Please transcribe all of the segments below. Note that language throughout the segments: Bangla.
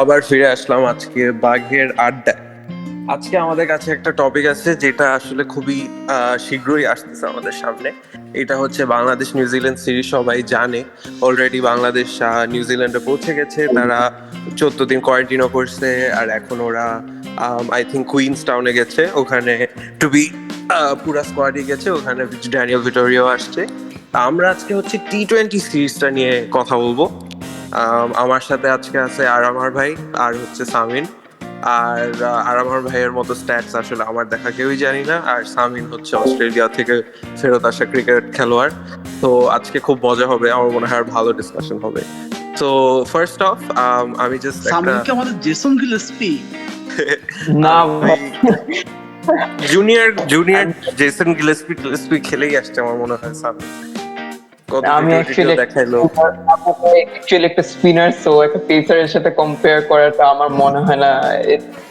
আবার ফিরে আসলাম আজকে বাঘের আড্ডা। আজকে আমাদের কাছে একটা টপিক আছে যেটা আসলে খুবই শীঘ্রই আসতেছে আমাদের সামনে। এটা হচ্ছে বাংলাদেশ নিউজিল্যান্ড সিরিজ। সবাই জানে অলরেডি বাংলাদেশ নিউজিল্যান্ডে পৌঁছে গেছে। তারা 14 দিন কোয়ারেন্টিনও করছে, আর এখন ওরা আই থিঙ্ক কুইন্স টাউনে গেছে। ওখানে টু বি পুরা স্কোয়াডই গেছে, ওখানে ড্যানিয়েল ভিটোরিয়াও আসছে। আমরা আজকে হচ্ছে T20 সিরিজটা নিয়ে কথা বলবো। আমার সাথে আজকে আছে আরামার ভাই আর হচ্ছে সামিন। আর আরামার ভাইয়ের মতো স্ট্যাটস আসলে আমার দেখা কেউই জানি না, আর সামিন হচ্ছে অস্ট্রেলিয়া থেকে ফেরত আসা ক্রিকেট খেলোয়াড়। তো আজকে খুব মজা হবে, আমার মনে হয় আর ভালো ডিসকাশন হবে। তো ফার্স্ট অফ আমি জাস্ট সামিন কি আমাদের জেসন গিলেস্পি? না জুনিয়র জেসন গিলেস্পি খেলেই আসছে আমার মনে হয় সামিন। আমি অ্যাকচুয়ালি একটা স্পিনার, সো একটা পেসারের সাথে কম্পেয়ার করাটা আমার মনে হয় না।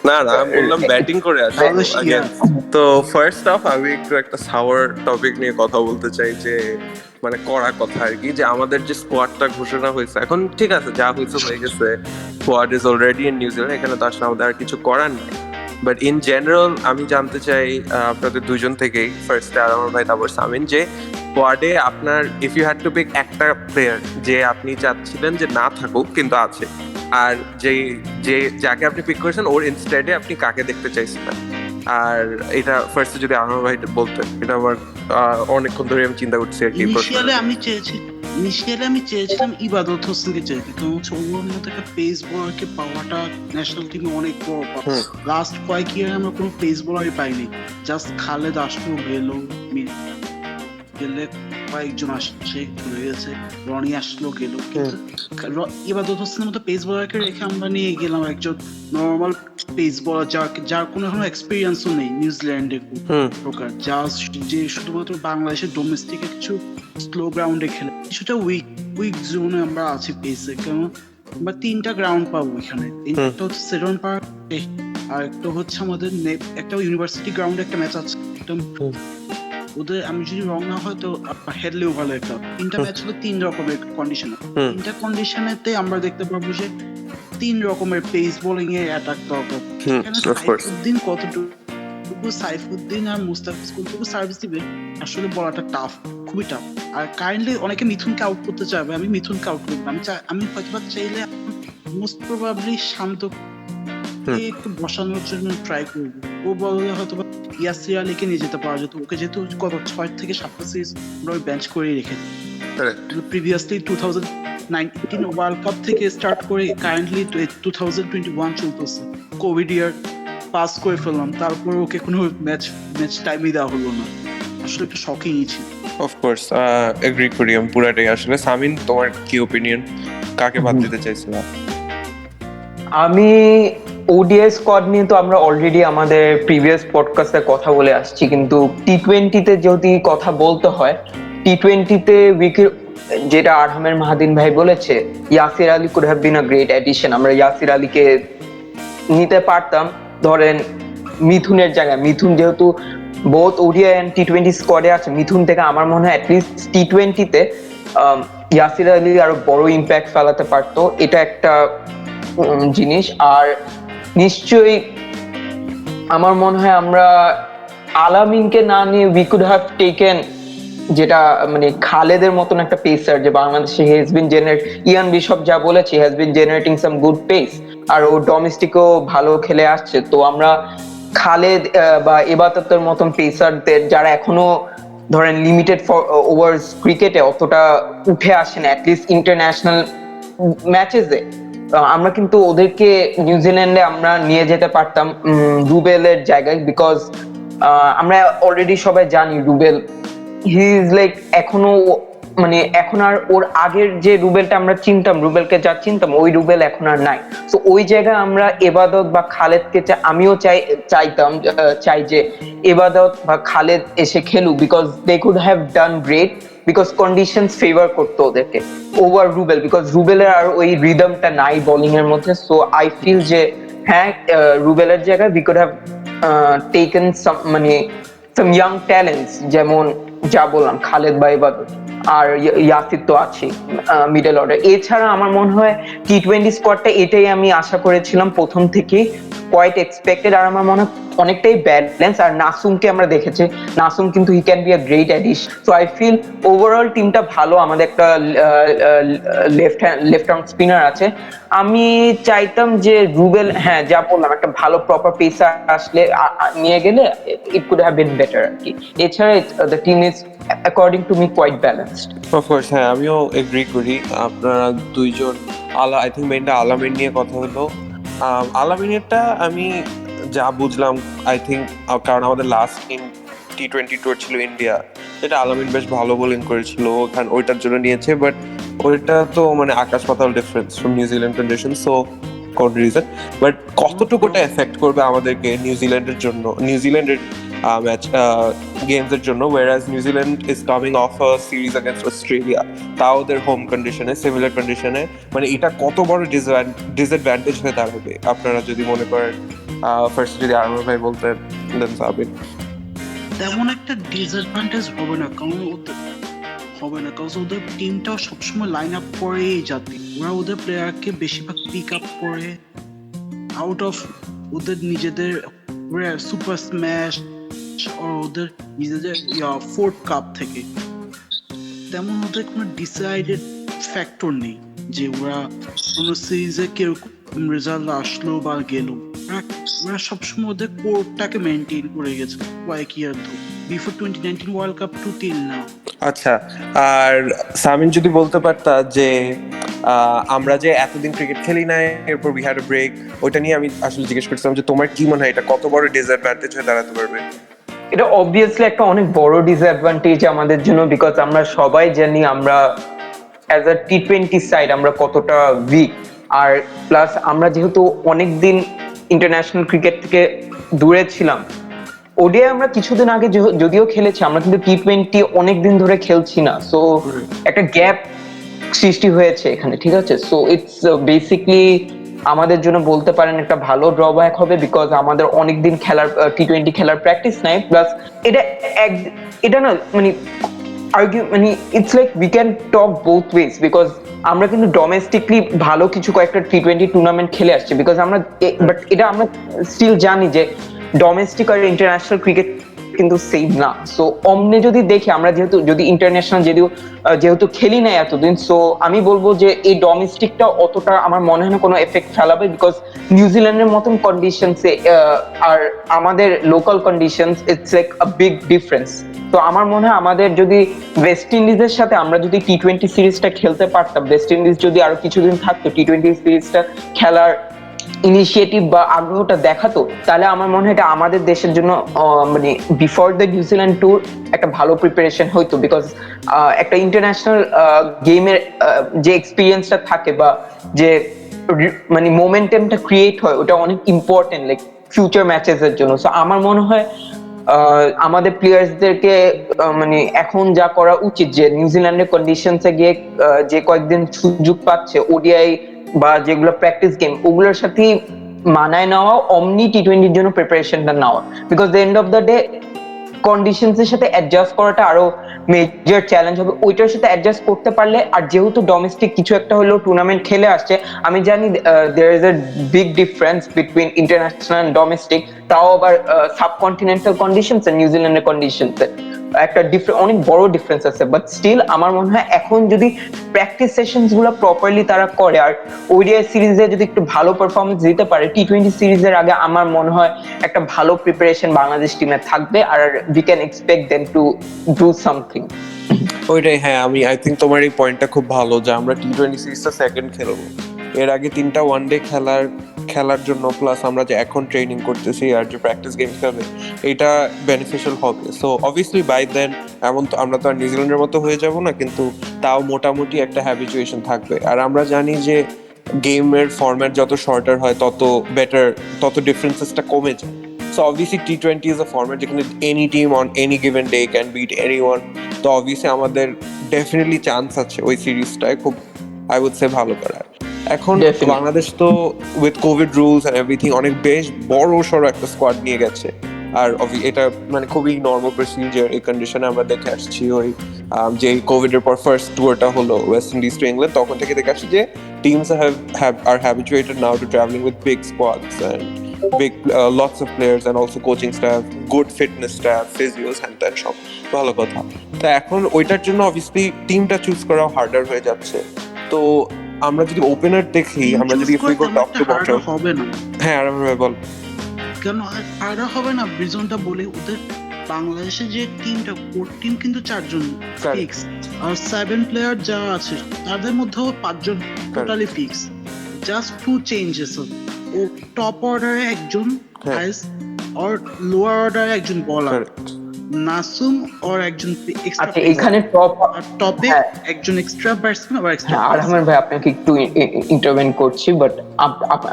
না আমি বললাম ব্যাটিং করে আসে। তো ফার্স্ট অফ আমি একটু একটা সাওয়ার টপিক নিয়ে কথা বলতে চাই, যে মানে কড়া কথা আর কি, যে আমাদের যে স্কোয়াডটা ঘোষণা হয়েছে এখন, ঠিক আছে যা হয়েছে হয়ে গেছে, squad is already in New Zealand, এখানে তো আসলে আমাদের আর কিছু করার নেই। বাট ইন জেনারেল আমি জানতে চাই আপনাদের দুজন থেকেই, ফার্স্টে আরামান ভাই তারপর সামিন, যে স্কোয়াডে আপনার if you had to pick একটা প্লেয়ার যে আপনি চাচ্ছিলেন যে না থাকুক কিন্তু আছে, আর যে যাকে আপনি পিক করেছেন ওর ইনস্টেডে আপনি কাকে দেখতে চাইছিলেন, আর এটা ফার্স্টে যদি আরামান ভাই বলতেন, এটা আমার অনেকক্ষণ ধরে আমি চিন্তা করছি আর কি। ইনিশিয়ালি আমি চেয়েছিলাম ইবাদত হোসেনকে চেয়েছি, কারণ হচ্ছে ওর মতো একটা পেস বোলারকে পাওয়াটা ন্যাশনাল টিমে অনেক বড় পাওয়া। লাস্ট কয়েক ইয়ারে আমরা কোনো পেস বোলারই পাইনি। জাস্ট খালেদ আসলো গেলো, গেলে কয়েকজন আসছে চলে গেছে, রনি আসলো গেলো, কিন্তু ইবাদত হোসেনের মতো পেস বোলারকে রেখে আমরা নিয়ে গেলাম একজন নর্মাল পেস বোলার যার কোনো এখনো এক্সপিরিয়েন্সও নেই নিউজিল্যান্ডে প্রকার, যে শুধুমাত্র বাংলাদেশের ডোমেস্টিকে কিছু স্লো গ্রাউন্ডে খেলে, কিছুটা উইক জোনে আমরা আছি পেসে। কেন আমরা 3টা গ্রাউন্ড পাবো এখানে, একটা হচ্ছে সেডন পার্ক, আর একটা হচ্ছে আমাদের একটা ইউনিভার্সিটি গ্রাউন্ডে একটা ম্যাচ আছে ওদের, আমি যদি রং না হয় তো হেডলি ওভালে একটা 3টা ম্যাচ হলো 3 রকমের কন্ডিশনে। 3টা কন্ডিশনেতে আমরা দেখতে পাবো যে 3 রকমের পেস বোলিং এ অ্যাটাক দরকার। সাইফুদ্দিন কতটুকু সাইফুদ্দিন আর মুস্তাফিজ কতটুকু সার্ভিস দিবে আসলে বলাটা টাফ, খুবই টাফ। আর কাইন্ডলি অনেকে মিথুনকে আউট করতে চাইবে, আমি মিথুনকে আউট করবো। আমি হয়তো চাইলে মোস্ট প্রবাবলি শান্ত একটু বসানোর জন্য ট্রাই করবো। ও বললে হয়তো ইয়াসির আলীকে নিয়ে যেতে পারা যেত, ওকে যেহেতু কত 6 থেকে 7টা সিরিজ আমরা বেঞ্চ করেই রেখেছি। প্রিভিয়াসলি 2019 ওয়ার্ল্ড কাপ থেকে স্টার্ট করে কারেন্টলি 2021 চলতেছে, কোভিড ইয়ার পাস করে ফেললাম, তারপর ওকে কোনো ম্যাচ টাইমই দেওয়া হলো না। আসলে একটু শকিংই ছিল। অফকোর্স এগ্রি করি আমি পুরাটাই। আসলে সামিন, তোমার কি ওপিনিয়ন, কাকে বাদ দিতে চাইছিলা? আমি ওডিআই স্কোয়াড নিয়ে তো আমরা অলরেডি আমাদের প্রিভিয়াস পডকাস্টে কথা বলে আসছি, কিন্তু T20-তে যদি কথা বলতে হয়, T20-তে যেটা আরহামের মাহাদিন ভাই বলেছে, Yasir Ali could have bin a great addition. আমরা ইয়াসির আলীকে নিতে পারতাম ধরেন মিথুনের জায়গায়। মিথুন যেহেতু বোথ ওডিআই এন্ড T20 স্কোয়াডে আছে, মিথুন থেকে আমার মনে হয় অ্যাটলিস্ট T20-তে ইয়াসির আলী আরো বড় ইম্প্যাক্ট ফেলাতে পারতো, এটা একটা জিনিস। আর নিশ্চয়ই আমার মনে হয় আমরা আলামিনকে না নিয়ে উই কুড হ্যাভ টেকেন, যেটা মানে খালেদের মতন একটা পেসার যে বাংলাদেশে হ্যাজ বিন ইয়ান বিশপ যা বলেছে, has been generating some good pace, আর ও ডোমেস্টিকও ভালো খেলে আসছে। তো আমরা খালেদ বা ইবাদতের মতন পেসারদের যারা এখনো ধরেন লিমিটেড ওভার্স ক্রিকেটে অতটা উঠে আসে না, অ্যাটলিস্ট ইন্টারন্যাশনাল ম্যাচেসে, আমরা কিন্তু ওদেরকে নিউজিল্যান্ডে আমরা নিয়ে যেতে পারতাম রুবেলের জায়গায়। বিকজ আমরা অলরেডি সবাই জানি রুবেল হি ইজ লাইক এখনো মানে এখন আর ওর আগের যে রুবেলটা আমরা চিনতাম, রুবেলকে যা চিনতাম ওই রুবেল এখন আর নাই। তো ওই জায়গায় আমরা এবাদত বা খালেদকে আমিও চাই যে এবাদত বা খালেদ এসে খেলুক, because they could have done great, because conditions favour করতো ওদেরকে ওভার রুবেল, বিকজ রুবেলের আর ওই রিদমটা নাই বোলিং এর মধ্যে। সো আই ফিল যে হ্যাঁ, রুবেলের জায়গায় we could have taken some young talents, যেমন যা বললাম খালেদ বা ইবাদত। আর ইয়াসির তো আছে মিডল অর্ডার। এছাড়া আমার মনে হয় টি-20 স্কোয়াডটা এটাই আমি আশা করেছিলাম প্রথম থেকেই, কোয়াইট এক্সপেক্টেড। আর আমার মনে হয় অনেকটাই ব্যালেন্স। আর নাসুমকে আমরা দেখেছি, নাসুম কিন্তু he can be a great addition. So I feel overall টিমটা ভালো। আমাদের একটা লেফট আর্ম স্পিনার আছে। আমি চাইতাম যে রুবেল, হ্যাঁ যা বললাম, একটা ভালো প্রপার পেসার আসলে নিয়ে গেলে it could have been better আর কি। এছাড়া the team is according to me quite balanced. Of course হ্যাঁ, আমিও এগ্রি করি। আপনারা দুইজন আই থিঙ্ক মেনটা আলামিন নিয়ে কথা হলো। আলামিনেরটা আমি যা বুঝলাম, আই থিঙ্ক কারণ আমাদের লাস্ট টি-20 ট্যুর ছিল ইন্ডিয়া, যেটা আলামিন বেশ ভালো বোলিং করেছিল, ওইটার জন্য নিয়েছে। বাট ওইটা তো মানে আকাশ পাতাল difference from New Zealand condition, so কোন রিজন। বাট কতটুকু ওটা এফেক্ট করবে আমাদেরকে নিউজিল্যান্ডের জন্য, নিউজিল্যান্ডের ম্যাচ গেমসের জন্য, whereas New Zealand is coming of a series against Australia, তাও ওদের হোম কন্ডিশনে, সিমিলার কন্ডিশনে। মানে এটা কত বড় ডিসঅ্যাডভান্টেজ হয়ে দাঁড়াবে আপনারা যদি মনে করেন। ফার্স্ট যদি আরমান ভাই বলতেন, দেন সাবিন। তেমন একটা ডিসঅ্যাডভান্টেজ হবে না, কারণ ওদের টিমটাও সবসময় লাইন আপ করেই যাবে। ওরা ওদের প্লেয়ারকে বেশিরভাগ পিক আপ করে আউট অফ ওদের নিজেদের সুপার স্ম্যাশ ওদের নিজেদের ফোর্থ কাপ থেকে। তেমন ওদের কোনো ডিসাইডেড ফ্যাক্টর নেই যে ওরা কোনো সিরিজে কিরকম রেজাল্ট আসলো বা গেল। ওরা সবসময় ওদের কোরটাকে মেনটেন করে গেছে কয়েক ইয়ার ধরে, before 2019 world cup two till now. আচ্ছা, আর সামিন যদি বলতে পারতা যে আমরা যে এতদিন ক্রিকেট খেলি না, এরপর উই হ্যাড আ ব্রেক, ওইটা নিয়ে আমি আসলে জিজ্ঞেস করছিলাম যে তোমার কি মনে হয় এটা কত বড় ডিসঅ্যাডভান্টেজ হয়ে দাঁড়াতে পারবে? এটা অবভিয়াসলি একটা অনেক বড় ডিসঅ্যাডভান্টেজ আমাদের জন্য, বিকজ আমরা সবাই জানি আমরা অ্যাজ আ টি-20 সাইড আমরা কতটা উইক। আর প্লাস আমরা যেহেতু অনেকদিন ইন্টারন্যাশনাল ক্রিকেট থেকে দূরে ছিলাম, ওডিআই আমরা কিছুদিন আগে যদিও খেলেছি, আমরা কিন্তু টি-20 অনেকদিন ধরে খেলছি না। সো একটা গ্যাপ সৃষ্টি হয়েছে এখানে, ঠিক আছে? সো ইটস বেসিকলি আমাদের জন্য বলতে পারেন একটা ভালো ড্রব্যাক হবে, বিকজ আমাদের অনেকদিন খেলার টি-20 খেলার প্র্যাকটিস নাই। প্লাস এটা না মানে মানে it's like we can talk both wedge, because আমরা কিন্তু ডোমেস্টিকলি ভালো কিছু কয়েকটা টি-20 টুর্নামেন্ট খেলে আসছি, বিকজ আমরা বাট এটা আমরা স্টিল জানি যে ডোমেস্টিক আর ইন্টারন্যাশনাল ক্রিকেট কিন্তু সেম না। সো অমনে যদি দেখি আমরা যদি ইন্টারন্যাশনাল যেহেতু খেলি না এতদিন, সো আমি বলবো যে এই ডোমেস্টিকটা অতটা আমার মনে হয় না কোনো এফেক্ট ফেলাবে, বিকজ নিউজিল্যান্ডের মতন কন্ডিশনসে আর আমাদের local conditions it's like a big difference. তো আমার মনে হয় আমাদের যদি ওয়েস্ট ইন্ডিজের সাথে আমরা যদি টি-20 সিরিজটা খেলতে পারতাম, ওয়েস্ট ইন্ডিজ যদি আরো কিছুদিন থাকতো, টি-20 সিরিজটা খেলার ইনিশিয়েটিভ বা আগ্রহটা দেখাতো, তাহলে আমার মনে হয় এটা আমাদের দেশের জন্য মানে বিফোর দ্য নিউজিল্যান্ড ট্যুর একটা ভালো প্রিপারেশন হইতো। বিকজ একটা ইন্টারন্যাশনাল গেমের যে এক্সপিরিয়েন্সটা থাকে বা যে মানে মোমেন্টামটা ক্রিয়েট হয়, ওটা অনেক ইম্পর্টেন্ট লাইক ফিউচার ম্যাচেস এর জন্য। সো আমার মনে হয় আমাদের প্লেয়ার্সদেরকে মানে এখন যা করা উচিত, যে নিউজিল্যান্ডের কন্ডিশনসে গিয়ে যে কয়েকদিন সুযোগ পাচ্ছে ওডিআই বা যেগুলো প্র্যাকটিস গেম, ওগুলোর সাথে মানায় নেওয়া, অমনি টি-20 জন্য প্রিপারেশনটা নেওয়া। Because the end of the day কন্ডিশনসের সাথে অ্যাডজাস্ট করাটা আরো মেজর চ্যালেঞ্জ হবে। ওইটার সাথে অ্যাডজাস্ট করতে পারলে, আর যেহেতু ডোমেস্টিক কিছু একটা হলেও টুর্নামেন্ট খেলে আসছে, আমি জানি there is a big difference between international and domestic, তাও আবার সাবকন্টিনেন্টাল কন্ডিশনস আর নিউজিল্যান্ডের কন্ডিশনসে একটা অনেক বড় ডিফারেন্স আছে। বাট স্টিল আমার মনে হয় এখন যদি প্র্যাকটিস সেশনস গুলো প্রপারলি তারা করে আর ওডিআই সিরিজে যদি একটু ভালো পারফরমেন্স দিতে পারে, টি-20 সিরিজের আগে আমার মনে হয় একটা ভালো প্রিপারেশন বাংলাদেশ টিমে থাকবে, আর we can expect them to do something. ওইটাই, হ্যাঁ, আই থিঙ্ক তোমার এই পয়েন্টটা খুব ভালো যে আমরা টি-20 সিরিজটা সেকেন্ড খেলবো, এর আগে 3টা ওয়ানডে খেলার জন্য, প্লাস আমরা যে এখন ট্রেনিং করতেছি আর যে প্র্যাকটিস গেম খেলবে, এটা বেনিফিশিয়াল হবে। সো অবভিয়াসলি বাই দেন এমন তো আমরা তো আর নিউজিল্যান্ডের মতো হয়ে যাব না, কিন্তু তাও মোটামুটি একটা হ্যাবিচুয়েশন থাকবে। আর আমরা জানি যে গেমের ফরম্যাট যত শর্টার হয় তত বেটার, তত ডিফারেন্সেসটা কমে যায়। সো অবভিয়াসলি টি-20 ইজ আ ফরম্যাট যেখানে any team on any given day can beat anyone. তো অবভিয়াসলি আমাদের ডেফিনেটলি চান্স আছে ওই সিরিজটায় খুব, আই উড সে, ভালো করার। এখন বাংলাদেশ তো with covid rules and everything অনেক বেশ বড় সড়ো একটা স্কোয়াড নিয়ে গেছে, আর এটা মানে খুবই নর্মাল প্রসিজার। এই কন্ডিশনে আমরা দেখে আসছি ওই যে কোভিড এর পর ফার্স্ট ট্যুরটা হলো ওয়েস্ট ইন্ডিজ টু ইংল্যান্ড, তখন থেকে দেখে আসছি যে teams are habituated now to traveling with big squads and big lots of players and also coaching staff, good fitness staff, physios and that সব ভালো কথা। তো এখন ওইটার জন্য অবভিয়াসলি টিমটা চুজ করা হার্ডার হয়ে যাচ্ছে। তো আমরা যদি ওপেনার দেখি, আমরা যদি if we go top to bottom, হবে না, হ্যাঁ আরাম ভাই বল। কেন হার্ডার হবে না? রিজনটা বলে, ওদের বাংলাদেশে যে টিমটা, কোর টিম কিন্তু 4 জন ফিক্স, আর 7 প্লেয়ার যারা আছে তাদের মধ্যেও 5 জন টোটালি ফিক্স, জাস্ট 2 চেঞ্জেস। ও টপ অর্ডারে একজন আর লোয়ার অর্ডারে একজন বলার, নাসুম আর একজন আচ্ছা এখানে টপে একজন এক্সট্রা ব্যাটসম্যান আর এক্সট্রা। আরহামান ভাই আপনাকে একটু ইন্টারভেন করছি, বাট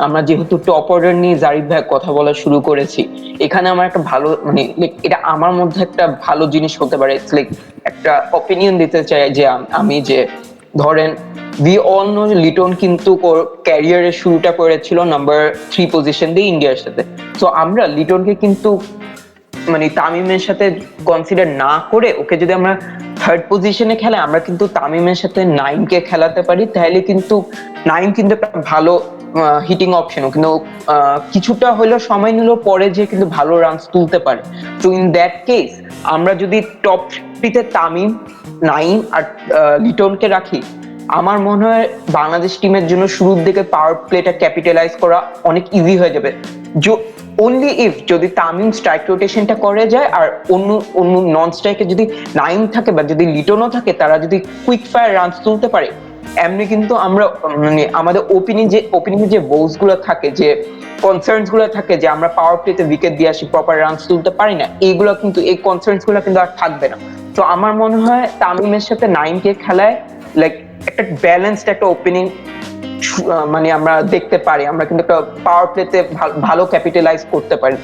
আমরা যেহেতু টপ অর্ডার নিয়ে জারিফ ভাই কথা বলা শুরু করেছি, এখানে আমার একটা ভালো মানে এটা আমার মধ্যে একটা ভালো জিনিস হতে পারে, ইটস লাইক একটা অপিনিয়ন দিতে চাই যে আমি যে ধরেন উই অল নো লিটন কিন্তু ক্যারিয়ারের শুরুটা করেছিল নাম্বার 3 পজিশন দিয়ে ইন্ডিয়ার সাথে। সো আমরা লিটনকে কিন্তু মানে তামিমের সাথে কনসিডার না করে ওকে যদি আমরা 3rd পজিশনে খেলে, আমরা কিন্তু তামিমের সাথে 9 কে খেলাতে পারি, তাহলে কিন্তু 9 কিন্তু একটা ভালো হিটিং অপশন, কিন্তু কিছুটা হলেও সময় নিল পরে যে কিন্তু ভালো রানস তুলতে পারে। তো ইন দ্যাট কেস আমরা যদি টপ 3 তামিম, 9 আর লিটনকে রাখি, আমার মনে হয় বাংলাদেশ টিমের জন্য শুরুর দিকে পাওয়ার প্লেটা ক্যাপিটালাইজ করা অনেক ইজি হয়ে যাবে। অনলি ইফ যদি তামিম স্ট্রাইক রোটেশনটা করে যায় আর অন্য নন স্ট্রাইকে যদি 9 থাকে বা যদি লিটনও থাকে, তারা যদি কুইক ফায়ার রানস তুলতে পারে, এমনি কিন্তু আমরা মানে আমাদের ওপেনিং যে বোলস গুলো থাকে, যে কনসার্নস গুলো থাকে যে আমরা পাওয়ার প্লেতে উইকেট দিয়ে আসি, প্রপার রানস তুলতে পারি না, এইগুলো কিন্তু এই কনসার্নস গুলো কিন্তু আর থাকবে না। তো আমার মনে হয় তামিমের সাথে 9 কে খেলায় লাইক একটা ব্যালেন্সড একটা ওপেনিং মানে আমরা দেখতে পারি, আমরা কিন্তু একটা পাওয়ার প্লেতে ভালো ক্যাপিটালাইজ করতে পারি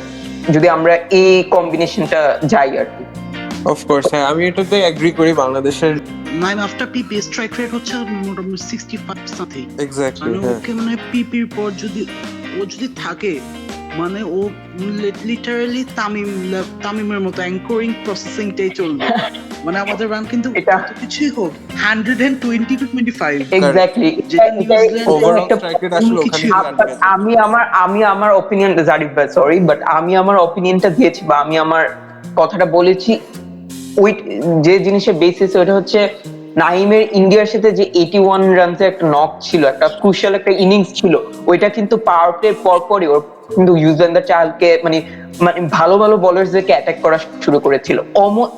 যদি আমরা এই কম্বিনেশনটা যাই আর কি। অফ কোর্স হ্যাঁ, আমি এটাতে এগ্রি করি। বাংলাদেশের 9 আফটার পিপি স্ট্রাইক রেট হচ্ছে মোটামুটি 65 সাথে, এক্স্যাক্টলি মানে ওকে মানে পিপির পর যদি ও যদি থাকে, মানে ও লিটারালি তামিমের মতো অ্যাঙ্করিং প্রসেসিংটাই চলবে, মানে আমাদের রান কিন্তু কিছুই হোক 120 to 25 exactly. Overall strike rate আসলে ওখানে আমি আমার অপিনিয়ন জারিফ ভাই সরি, বাট আমি আমার অপিনিয়নটা দিয়েছি বা আমি আমার কথাটা বলেছি ওই যে জিনিসের বেসিসে, ওটা হচ্ছে নাইমের ইন্ডিয়ার সাথে যে 81 রানসের একটা নক ছিল, একটা ক্রুশিয়াল একটা ইনিংস ছিল, ওইটা কিন্তু পাওয়ার প্লে পরপরই ওর কিন্তু ইউজেন্দার চাহলকে মানে ভালো ভালো বোলারদেরকে অ্যাটাক করা শুরু করেছিল।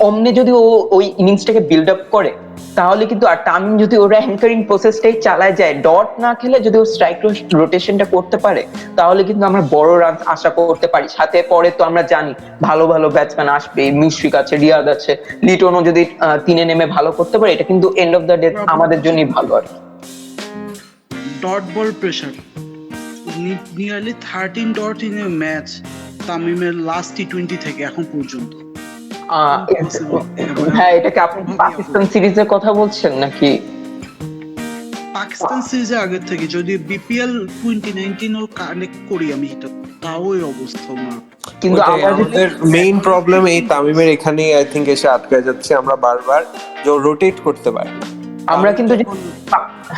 অমনে যদি ও ওই ইনিংসটাকে বিল্ড আপ করে, তাহলে কিন্তু আর তামিম যদি ওরা অ্যাঙ্কারিং প্রসেসটাই চালায় যায়, ডট না খেলে যদি ও স্ট্রাইক রোটেশনটা করতে পারে, তাহলে কিন্তু আমরা বড় রান আশা করতে পারি। সাথে পরে তো আমরা জানি ভালো ভালো ব্যাটসম্যান আসবে, মুশফিক আছে, রিয়াদ আছে, লিটনও যদি 3-এ নেমে ভালো করতে পারে, এটা কিন্তু এন্ড অফ দ্য ডে আমাদের জন্যই ভালো আর কি। Dot ball pressure nearly 13 dot in a match তামিমের লাস্ট টি20 থেকে এখন পর্যন্ত। হ্যাঁ, এটাকে আপনি পাকিস্তান সিরিজের কথা বলছেন নাকি? পাকিস্তান সিরিজের আগে থেকে যদি বিপিএল 2019 ও কানেক্ট করি আমি, এটা তাও এই অবস্থা না। কিন্তু আমাদের মেইন প্রবলেম এই তামিমের এখানে আই থিংক এসে আটকে যাচ্ছে, আমরা বারবার যে রোটেট করতে পারি না। আমরা কিন্তু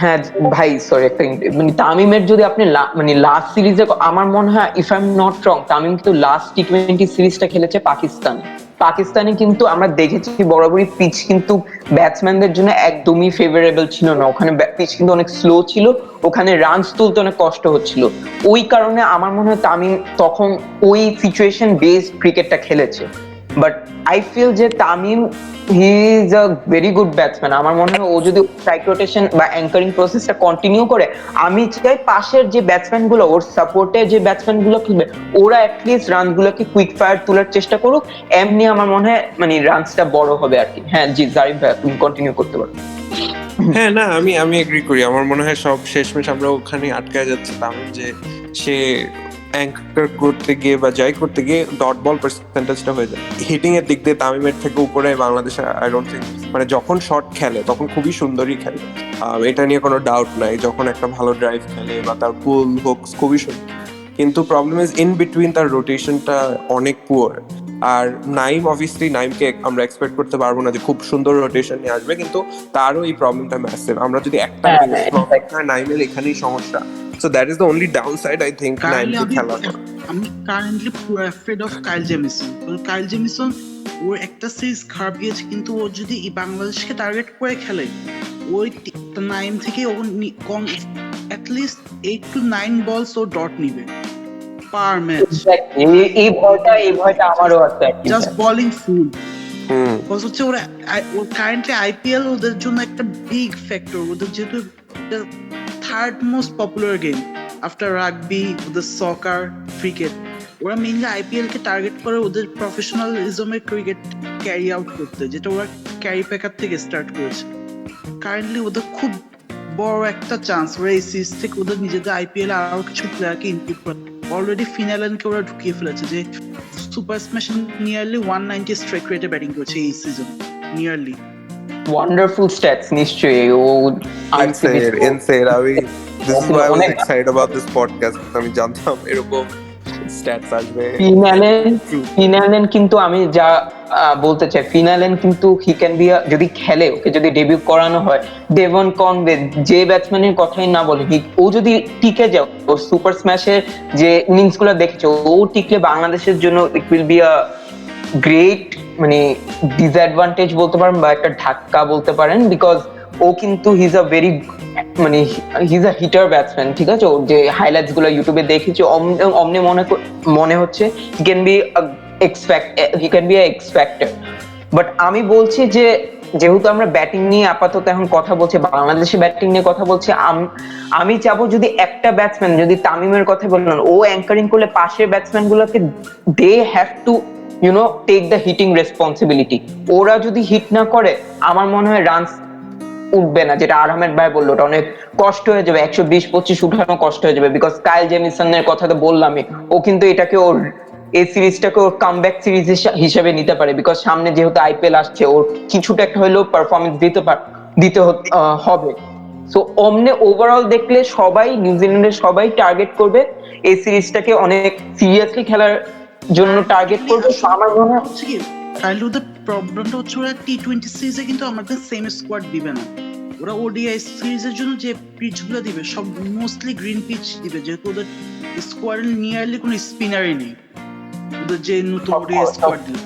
হ্যাঁ ভাই সরি একটা মানে তামিমের যদি আপনি মানে লাস্ট সিরিজে, আমার মনে হয় if I am not wrong, Tamim কিন্তু লাস্ট টি20 সিরিজটা খেলেছে পাকিস্তানে কিন্তু আমরা দেখেছি বরাবরই পিচ কিন্তু ব্যাটসম্যানদের জন্য একদমই ফেভারেবল ছিল না, ওখানে পিচ কিন্তু অনেক স্লো ছিল, ওখানে রানস তুলতে অনেক কষ্ট হচ্ছিল। ওই কারণে আমার মনে হয় তামিম তখন ওই সিচুয়েশন বেসড ক্রিকেটটা খেলেছে। বাট আই ফিল যে তামিম হি is a very good batsman. আমার মনে হয় ও যদি স্ট্রাইক রোটেশন বা অ্যাঙ্কারিং প্রসেসটা কন্টিনিউ করে, আমি চাই পাশের যে ব্যাটসম্যান গুলো, ওর সাপোর্টে যে ব্যাটসম্যান গুলো খেলবে, ওরা অ্যাটলিস্ট রান গুলোকে কুইক ফায়ার তোলার চেষ্টা করুক, এমনি আমার মনে হয় মানে রানসটা বড় হবে আর কি। হ্যাঁ জি জারিফ ভাই তুমি কন্টিনিউ করতে পারো। হ্যাঁ না, আমি এগ্রি করি। আমার মনে হয় সব শেষমেশ আমরা ওখানে আটকে যাচ্ছে তামিম, যে সে অ্যাঙ্কার করতে গিয়ে বা যাই করতে গিয়ে ডট বল পার্সেন্টেজটা হয়ে যায়। হিটিং এর দিক দিয়ে তামিমের থেকে উপরে বাংলাদেশে আই ডোন্ট থিঙ্ক, মানে যখন শট খেলে তখন খুবই সুন্দরই খেলে, এটা নিয়ে কোনো ডাউট নাই। যখন একটা ভালো ড্রাইভ খেলে বা তার পুল হোকস খুবই সুন্দর, কিন্তু প্রবলেম ইজ ইন বিটুইন তার রোটেশনটা অনেক পুয়ার। আর নাইম অবভিয়াসলি নাইমকে আমরা এক্সপেক্ট করতে পারবো না যে খুব সুন্দর রোটেশন নিয়ে আসবে, কিন্তু তারও এই প্রবলেমটা ম্যাসিভ। আমরা যদি একটা নাইমের এখানেই সমস্যা, so that is the only downside I think নাইমকে খেলা। আমি কারেন্টলি পুরো afraid of Kyle Jamieson. Kyle Jamieson ওর একটা সিরিজ খারাপ গিয়েছে, কিন্তু ও যদি বাংলাদেশকে টার্গেট করে খেলে ওই 9 থেকে ও কম অ্যাটলিস্ট 8 to 9 বলস ও ডট নিবে পার ম্যাচ। এই ভয়টা আমারও আছে জাস্ট বোলিং ফুল। কজ হচ্ছে ওরা কারেন্টলি আইপিএল ওদের জন্য একটা বিগ ফ্যাক্টর। ওদের যেহেতু third most popular game after rugby, ওদের সকার, ক্রিকেট, ওরা মেইনলি আইপিএল কে টার্গেট করে ওদের প্রফেশনালিজমের ক্রিকেট ক্যারি আউট করতে, যেটা ওরা ক্যারি প্যাকার থেকে স্টার্ট করেছে। কারেন্টলি ওদের খুব বড় একটা চান্স ওরা এই সিরিজ থেকে ওদের নিজেদের আইপিএল আরো কিছু প্লেয়ারকে ইনপুট করে। অলরেডি ফিনালেনকে ওরা ঢুকিয়ে ফেলেছে, যে সুপার স্ম্যাশ নিয়ারলি 190 স্ট্রাইক রেটে ব্যাটিং করছে এই সিজন নিয়ারলি। ওয়ান্ডারফুল স্ট্যাটস নিশ্চয়ই ও ইনসেন। আমি this is why I was excited about this podcast, আমি জানতাম এরকম স্ট্যাটস আসবে। ফিনালেন কিন্তু আমি যা বলতে চাই, ফিনালেন কিন্তু হি ক্যান বি, যদি খেলে ওকে যদি ডেবিউ করানো হয়, ডেভন কনওয়ে যে ব্যাটসম্যানের কথাই না বলে, ও যদি টিকে যায়, ও সুপার স্ম্যাশের যে ইনিংস গুলো দেখেছে, ও টিকলে বাংলাদেশের জন্য it will be a great মানে ডিসঅ্যাডভান্টেজ বলতে পারেন, বা একটা ধাক্কা বলতে পারেন, বিকজ ও কিন্তু হিজ আ ভেরি মানে হিজ আ হিটার ব্যাটসম্যান, ঠিক আছে? ওর যে হাইলাইটস গুলো ইউটিউবে দেখেছি অমনি মনে হচ্ছে হি can B x factor. But আমি বলছি যে যেহেতু আমরা ব্যাটিং নিয়ে আপাতত এখন কথা বলছি, বাংলাদেশে ব্যাটিং নিয়ে কথা বলছি, আমি চাবো যদি একটা ব্যাটসম্যান, যদি তামিমের কথা বললেন, ও অ্যাঙ্কারিং করলে পাশের ব্যাটসম্যান গুলোকে they have to take the hitting responsibility. ওরা যদি হিট না করে আমার মনে হয় রানস উঠবে না, যেটা আহমেদ ভাই বললো, ওটা অনেক কষ্ট হয়ে যাবে, 120-25 উঠানো কষ্ট হয়ে যাবে। বিকজ কাইল জেমিসনের কথা তো বললামই, ও কিন্তু এটাকে ওর এই সিরিজটাকে ওর কামব্যাক সিরিজ হিসেবে নিতে পারে, বিকজ সামনে যেহেতু আইপিএল আসছে, ওর কিছুটা একটা হলেও পারফরমেন্স দিতে হবে। সো অমনে ওভারঅল দেখলে সবাই নিউজিল্যান্ডের সবাই টার্গেট করবে এই সিরিজটাকে, অনেক সিরিয়াসলি খেলার জন্য টার্গেট করবে। আমার মনে হচ্ছে কি কাইন্ড অফ দ্য প্রবলেমটা হচ্ছে ওরা টি20 সিরিজে কিন্তু আমাদের সেম স্কোয়াড দিবে না। ওরা ওডিআই সিরিজের জন্য যে পিচ গুলো দিবে সব মোস্টলি গ্রিন পিচ দিবে, যেহেতু ওদের স্কোয়াডে নিয়ারলি কোনো স্পিনারই নেই। ওদের যে নতুন ওডিআই স্কোয়াড দিবে,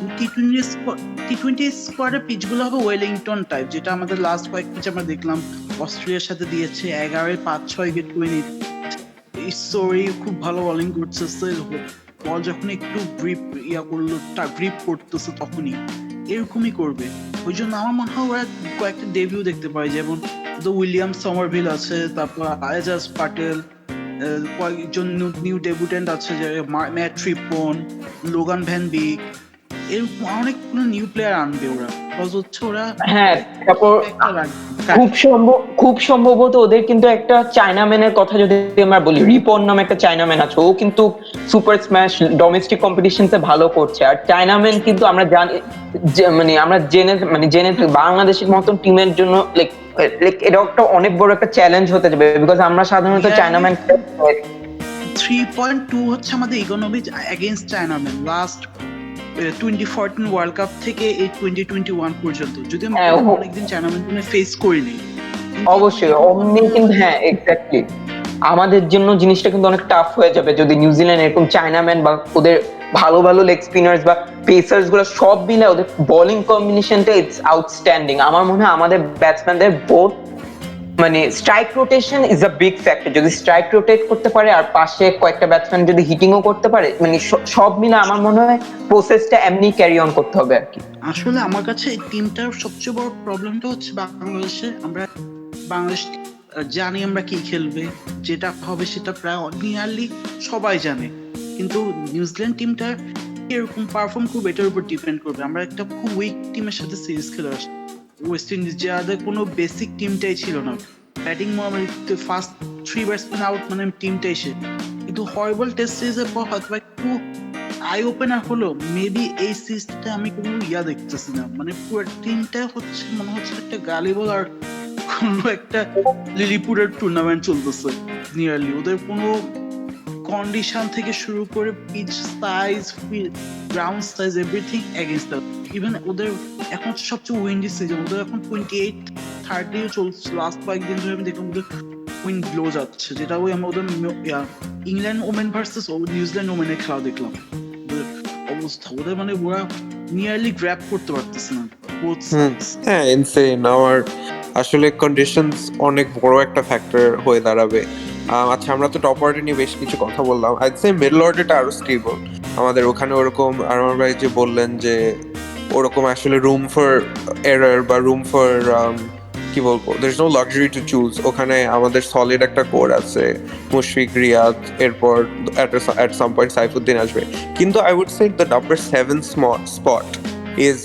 টি20 স্কোয়াডের পিচ গুলো হবে ওয়েলিংটন টাইপ, যেটা আমাদের লাস্ট কয়েক পিচ আমরা দেখলাম অস্ট্রেলিয়ার সাথে দিয়েছে, 11-5-6 উইকেট করে নিচ্ছে। ঈশ্বরী খুব ভালো বোলিং করছে, বল যখন একটু গ্রিপ করতেছে তখনই এরকমই করবে। ওই জন্য আমার মনে হয় ওরা কয়েকটা ডেবিউ দেখতে পাই, যেমন উইলিয়াম সমরভিল আছে, তারপর আয়েজাজ পাটেল, কয়েকজন নিউ ডেবিউটেন্ট আছে, যে ম্যাট রিপন, লোগান ভ্যান বিক, এরকম অনেকগুলো নিউ প্লেয়ার আনবে ওরা। হচ্ছে ওরা হ্যাঁ, তারপর খুব সম্ভবত ওদের কিন্তু একটা চায়নাম্যানের কথা যদি আমরা বলি, রিপন নামে একটা চায়নাম্যান আছে, ও কিন্তু সুপার স্ম্যাশ ডোমেস্টিক কম্পিটিশনসে ভালো করছে। আর চায়নাম্যান কিন্তু আমরা জানি আমরা জেনে বাংলাদেশের মতন টিমের জন্য লাইক এটা একটা অনেক বড় একটা চ্যালেঞ্জ হতে যাবে, বিকজ আমরা সাধারণত চায়নাম্যান 3.2 হচ্ছে আমাদের economy against Chinaman last 2014 world cup থেকে এই 2021 পর্যন্ত, যদি আমরা অনেকদিন চায়নাম্যান ফেস করিনি। অবশ্যই অমনি কিন্তু হ্যাঁ এক্স্যাক্টলি আমাদের জন্য জিনিসটা কিন্তু অনেক টাফ হয়ে যাবে যদি নিউজিল্যান্ড এরকম চায়নাম্যান বা ওদের ভালো ভালো লেগ স্পিনার্স বা পেসার্স গুলো সব মিলে ওদের বোলিং কম্বিনেশনটা ইটস আউটস্ট্যান্ডিং। আমার মনে হয় আমাদের ব্যাটসম্যানদের বোথ মানে strike rotation is a big factor. যদি স্ট্রাইক রোটেট করতে পারে আর পাশে কয়েকটা ব্যাটসম্যান যদি হিটিংও করতে পারে, মানে সব মিলে আমার মনে হয় প্রসেসটা এমনি ক্যারি অন করতে হবে আর কি। আসলে আমার কাছে এই টিমটার সবচেয়ে বড় প্রবলেমটা হচ্ছে বাংলাদেশে বাংলাদেশ জানি আমরা কি খেলবে, যেটা হবে সেটা প্রায় নিয়ারলি সবাই জানে, কিন্তু নিউজিল্যান্ড টিমটা এরকম পারফর্ম করবে এটার উপর ডিপেন্ড করবে। আমরা একটা খুব উইক টিমের সাথে সিরিজ খেলে আসছি, ওয়েস্ট ইন্ডিজ, যাদের কোনো বেসিক টিমটাই ছিল না, ব্যাটিং ফার্স্ট 3 ব্যাটসম্যান আউট মানে টিমটাই সে, কিন্তু হরিবল টেস্ট সিরিজের পর হয়তো একটু আই ওপেনার হলো। মেবি এই সিরিজটা আমি কোনো দেখতেছি না, মানে পুরো টিমটা হচ্ছে মনে হচ্ছে একটা গালিবল আর কোনো একটা লিলিপুরের টুর্নামেন্ট চলতেছে নিয়ারলি। ওদের কোনো কন্ডিশন থেকে শুরু করে pitch size, ground size, everything against the. Even ওদের এখন সবচেয়ে উইন্ডি সিজন, ওদের এখন 28-30 চলছে। লাস্ট কয়েকদিন ধরে আমি দেখলাম ওদের উইন্ড ব্লো যাচ্ছে, যেটা ওই আমরা ওদের ইংল্যান্ড ওমেন ভার্সেস নিউজিল্যান্ড ওমেনের খেলা দেখলাম। ওদের অবস্থা, ওদের মানে ওরা নিয়ারলি গ্র্যাব করতে পারতেছে না both sides। হ্যাঁ, ইনসেন। আমার আসলে কন্ডিশনস অনেক বড় একটা ফ্যাক্টর হয়ে দাঁড়াবে। আচ্ছা, আমরা তো টপ অর্ডার নিয়ে বেশ কিছু কথা বললাম। আইড সে মিডল অর্ডারটা আরো স্টেবল আমাদের ওখানে। ওরকম আমার ভাই যে বললেন যে ওরকম আসলে রুম ফর এরার বা রুম ফর কি বলবো, there is no luxury to choose. ওখানে আমাদের সলিড একটা কোর আছে, মুশফিক, রিয়াদ, এরপর অ্যাট সাম পয়েন্ট সাইফুদ্দিন আসবে। কিন্তু I would say the number 7 spot is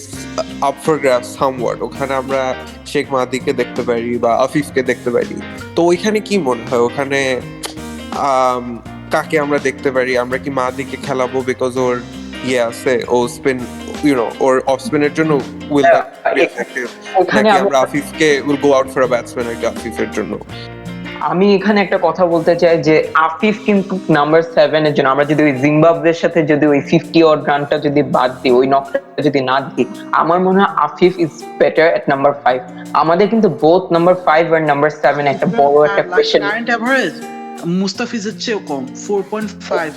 up for grabs somewhat. ওখানে আমরা শেখ মাহদিকে দেখতে পারি বা আফিফকে দেখতে পারি। তো ওইখানে কি মনে হয়, ওখানে কাকে আমরা দেখতে পারি? আমরা কি মাহদিকে খেলাবো বিকজ ওর ইয়ে আছে, ও স্পিন ওর অফ স্পিনের জন্য উইল নাকি আমরা আফিফকে will go out for a batsman আর কি আফিফের জন্য? আমি এখানে একটা কথা বলতে চাই যে আফিফ কিন্তু নাম্বার 7 এর জন্য, আমরা যদি ওই জিম্বাবুয়ের সাথে যদি ওই 50 অড রানটা যদি বাদ দিই, ওই নকটা যদি না দিই, আমার মনে হয় Afif is better at number 5। আমাদের কিন্তু বোথ নাম্বার 5 আর নাম্বার 7 একটা বড় একটা কোয়েশ্চেন। কারেন্ট এভারেজ মুস্তাফিজের চেয়ে কম, 4.5।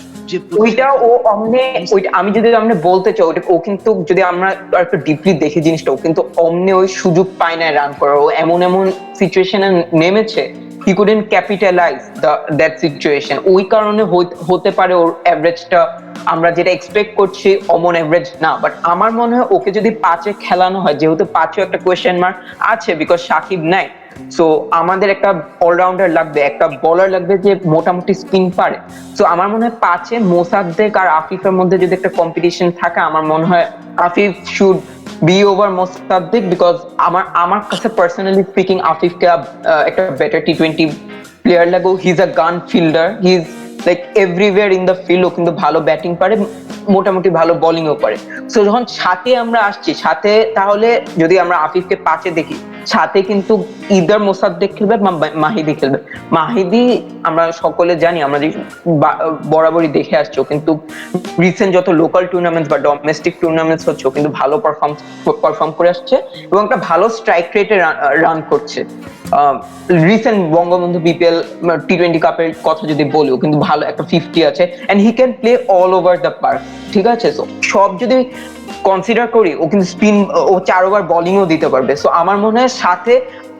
ওইটা ও অমনে, ওইটা আমি যদি আমরা বলতে চাই, ওটা ও কিন্তু যদি আমরা একটু ডিপলি দেখি জিনিসটা, ও কিন্তু অমনে ওই সুযোগ পায় না রান করার। ও এমন সিচুয়েশনে নেমেছে, he couldn't capitalize that situation। ওই কারণে হতে পারে ওর এভারেজটা আমরা যেটা এক্সপেক্ট করছি অমন এভারেজ না। বাট আমার মনে হয় ওকে যদি 5-এ খেলানো হয়, যেহেতু 5-এ একটা কোয়েশ্চেন মার্ক আছে বিকজ সাকিব নাই, সো আমাদের একটা অলরাউন্ডার লাগবে, একটা বোলার লাগবে যে মোটামুটি স্পিন পারে। সো আমার মনে হয় 5-এ মোসাদ্দেক আর আফিফের মধ্যে যদি একটা কম্পিটিশন থাকে, আমার মনে হয় Afif should be over Mosaddek, because আমার কাছে পার্সোনালি স্পিকিং আফিফকে একটা বেটার টি-20 প্লেয়ার লাগে। হি is a gun fielder, he is like everywhere in the field. ও কিন্তু ভালো ব্যাটিং পারে, মোটামুটি ভালো বোলিংও করে। সো যখন সাথে আমরা আসছি, সাথে তাহলে যদি আমরা আফিফকে 5-এ দেখি, সাথে কিন্তু ইদার মোসাদ্দেক খেলবে বা মাহিদি খেলবে। মাহিদি আমরা সকলে জানি, আমরা যে বরাবরই দেখে আসছি, কিন্তু রিসেন্ট যত লোকাল টুর্নামেন্টস বা ডোমেস্টিক টুর্নামেন্টস হচ্ছে, কিন্তু ভালো পারফর্ম করে আসছে এবং একটা ভালো স্ট্রাইক রেটে রান করছে। রিসেন্ট বঙ্গবন্ধু বিপিএল টি-20 কাপের কথা যদি বলি, কিন্তু ভালো একটা 50 আছে, and he can play all over the park. ঠিক আছে, সো সব যদি কনসিডার করি, ও কিন্তু স্পিন, ও 4 ওভার বোলিংও দিতে পারবে। সো আমার মনে হয় সাথে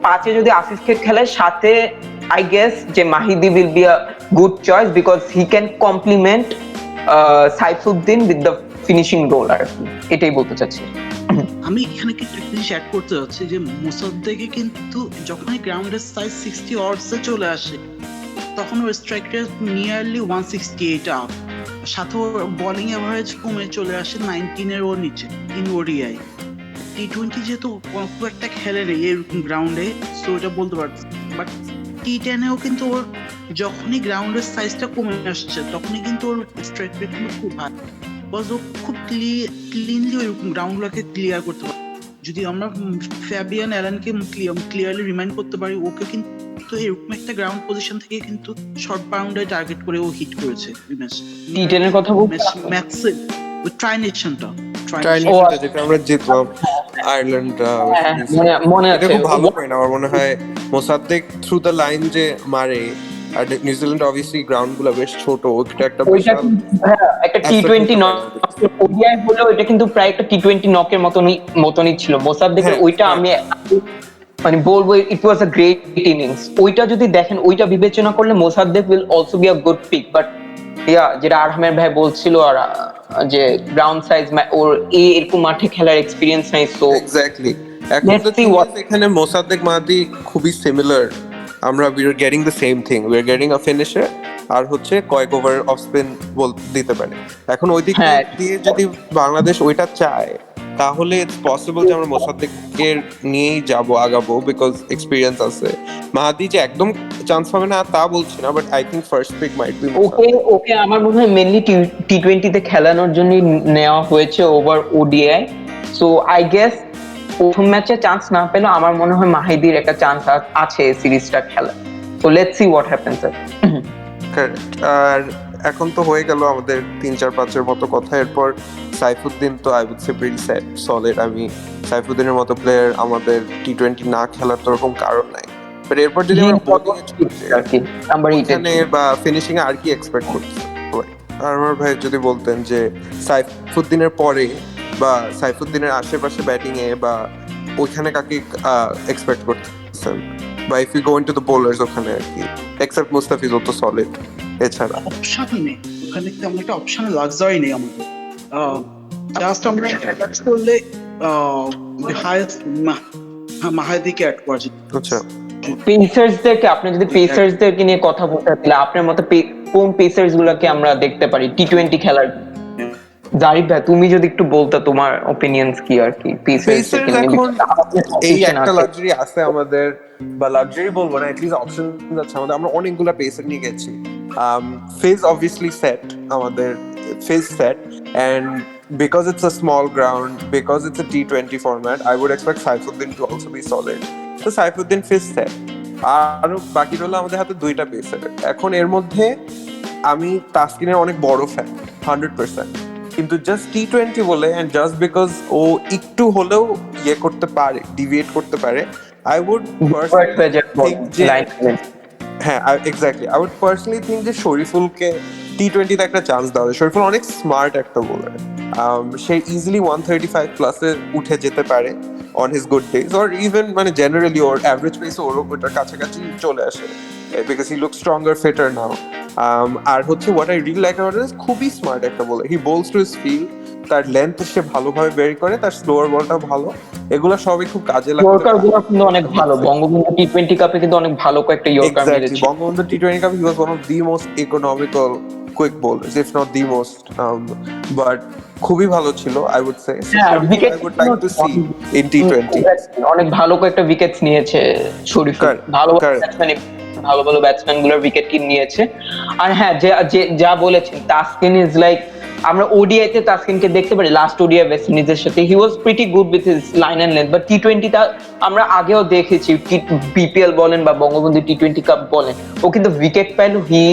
5-এ যদি আফিফকে খেলে, সাথে আই গেস যে Mahidi will be a good choice because he can complement Saifuddin with the finishing role. আর এটাই বলতে চাচ্ছি। আমি এখানে কিছু জিনিস অ্যাড করতে যাচ্ছি যে মোসাদ্দেকে কিন্তু যখনই গ্রাউন্ডের সাইজ 60 অডসে চলে আসে, তখন ওর স্ট্রাইক রেট নিয়ারলি 168 আপ, সাথে ওর বোলিং এভারেজ কমে চলে আসে 19-এর ওর নিচে ইন ওডিআই। টি-20 যেহেতু খুব একটা খেলে নেই এরকম গ্রাউন্ডে, সো এটা বলতে পারছি। বাট টি-10-এও কিন্তু ওর যখনই গ্রাউন্ডের সাইজটা কমে আসছে, তখনই কিন্তু ওর স্ট্রাইক রেট কিন্তু খুব ভালো, বিকজ ও খুব ক্লিনলি ওইরকম গ্রাউন্ডগুলোকে ক্লিয়ার করতে পারে। যদি আমরা ফ্যাবিয়ান অ্যালানকে ক্লিয়ারলি রিমাইন্ড করতে পারি, ওকে কিন্তু এরকম একটা গ্রাউন্ড পজিশন থেকে কিন্তু শর্ট বাউন্ডারি টার্গেট করে ও হিট করেছে টি-10 এর কথা বলতে ম্যাচে ওই ট্রাইনেশনটা যেটা আমরা জিতলাম আয়ারল্যান্ড। মনে আছে, খুব ভালো পয়েন্ট। আমার মনে হয় মোসাদ্দেক থ্রু দ্য লাইন যে মারে, আর নিউজিল্যান্ড অবভিয়াসলি গ্রাউন্ড গুলো বেশ ছোট, ওটা একটা বিশাল একটা টি-20 নক ওডিআই হলো, এটা কিন্তু প্রায় একটা টি-20 নকের মতনই ছিল মোসাদ্দেকের। ওইটা আমি মানে বলবো ইট ওয়াজ আ গ্রেট ইনিংস। ওইটা যদি দেখেন, ওইটা বিবেচনা করলে Mosaddek will also be a good pick. But যেটা আরহামের ভাই বলছিল, আর যে গ্রাউন্ড সাইজ ওর এরকম মাঠে খেলার এক্সপেরিয়েন্স নাই। সো এক্স্যাক্টলি, এখানে মোসাদ্দেক মাহদি খুবই সিমিলার। আমরা we are getting the same thing, we are getting a finisher, আর হচ্ছে কয়েক ওভার অফ স্পিন দিতে পারে। এখন ওই দিক দিয়ে যদি বাংলাদেশ ওইটা চায়, তাহলে ইটস পসিবল যে আমরা মোসাদ্দেকের নিয়েই আগাবো বিকজ এক্সপিরিয়েন্স আছে। মাহাদি যে একদম চান্স পাবে না তা বলছি না, but I think first pick might be okay আমার মনে হয় মেইনলি টি-20 তে খেলানোর জন্য নেওয়া হয়েছে over ODI. So I guess প্রথম ম্যাচে চান্স না পেলেও আমার মনে হয় মাহিদির একটা চান্স আছে সিরিজটা খেলা। So let's see what happens. Correct. আর এখন তো হয়ে গেল আমাদের 3-4-5 মতো কথা। এরপর সাইফুদ্দিন তো I would say very solid. আমি সাইফুদ্দিনের মতো প্লেয়ার আমাদের টি-20 না খেলার তো ওরকম কারণ নাই। বাট এরপর যদি আমরা বোলিং আর কি নাম্বার 8 এখানে বা ফিনিশিং আর কি এক্সপেক্ট করছি। আর আমার ভাই যদি বলতেন যে সাইফুদ্দিনের পরে বা সাইফুদ্দিনের আশেপাশে ব্যাটিং এ বা ওইখানে কাকে এক্সপেক্ট করতেছেন, বা if you go into the bowlers ওখানে আর কি, এক্সেপ্ট মুস্তাফিজ ও তো সলিড, এছাড়া অপশনই নেই ওখানে, তেমন একটা অপশনের লাক্সারি নেই আমাদের। জাস্ট আমরা অ্যাটাক করলে হাইয়েস্ট মাহাদিকে অ্যাড করা যায়। আচ্ছা পেসার্সদেরকে আপনি যদি পেসার্সদেরকে নিয়ে কথা বলতে তাহলে আপনার মতে কোন পেসার্স গুলোকে আমরা দেখতে পারি টি-20 খেলার? জারিফ ভাই তুমি যদি একটু বলতে তোমার অপিনিয়ন্স কি আর কি পেসার্স এখন এই একটা লাক্সারি আছে আমাদের, বা লাক্সারি বলবো না, এটলিস্ট অপশন আছে আমাদের। আমরা অনেকগুলা পেসার নিয়ে গেছি। ফেজ অবভিয়াসলি সেট, আমাদের pace set, and because it's a small ground, because it's a T20 format, I would expect Saifuddin to also be solid. So Saifuddin phase set, আর বাকি রইল আমাদের হাতে দুইটা পেসার। এখন এর মধ্যে আমি তাসকিনের অনেক বড় ফ্যান 100%, কিন্তু জাস্ট টি-20 বলে এন্ড জাস্ট বিকজ ও একটু হলেও ইয়ে করতে পারে, ডিভিয়েট করতে পারে, আই উড হ্যাঁ exactly, I would personally think যে শরীফুলকে টি-20 একটা চান্স দেওয়া যায়। শরীফুল অনেক স্মার্ট একটা বোলার, সে ইজিলি 135 প্লাসে উঠে যেতে পারে on his good days, or even মানে জেনারেলি ওর অ্যাভারেজ পেসে ওরও ওটার কাছাকাছি চলে আসে, because he look stronger fitter now. আর হচ্ছে what I really like about him, খুবই স্মার্ট একটা bowler. He bowls to his field, তার লেন্থ সে ভালোভাবে বের করে, তার স্লোয়ার বলটাও ভালো, এগুলো সবই খুব কাজে লাগে। ইয়র্কার গুলো কিন্তু অনেক ভালো, বঙ্গবন্ধু টি-20 কাপে কিন্তু অনেক ভালো কয়েকটা ইয়র্কার মেরেছে। বঙ্গবন্ধু টি-20 কাপে he was one of the most economical quick bowlers, if not the most, but খুবই ভালো ছিল I would say. I would like to see in টি-20 অনেক ভালো কয়েকটা উইকেটস নিয়েছে শরীফুল, ভালো ব্যাটসম্যান, ভালো ভালো ব্যাটসম্যান গুলোর উইকেট নিয়েছে। আর হ্যাঁ, যা বলেছেন তাসকিন ইজ লাইক, আমরা ওডিআই তে তাসকিনকে দেখতে পারি, লাস্ট ওডিআই ওয়েস্ট ইন্ডিজের সাথে he was pretty good with his line and length, but টি-20 টা আমরা আগেও দেখেছি, বিপিএল বলেন বা বঙ্গবন্ধু টি-20 কাপ বলেন, ও কিন্তু উইকেট পাইলো he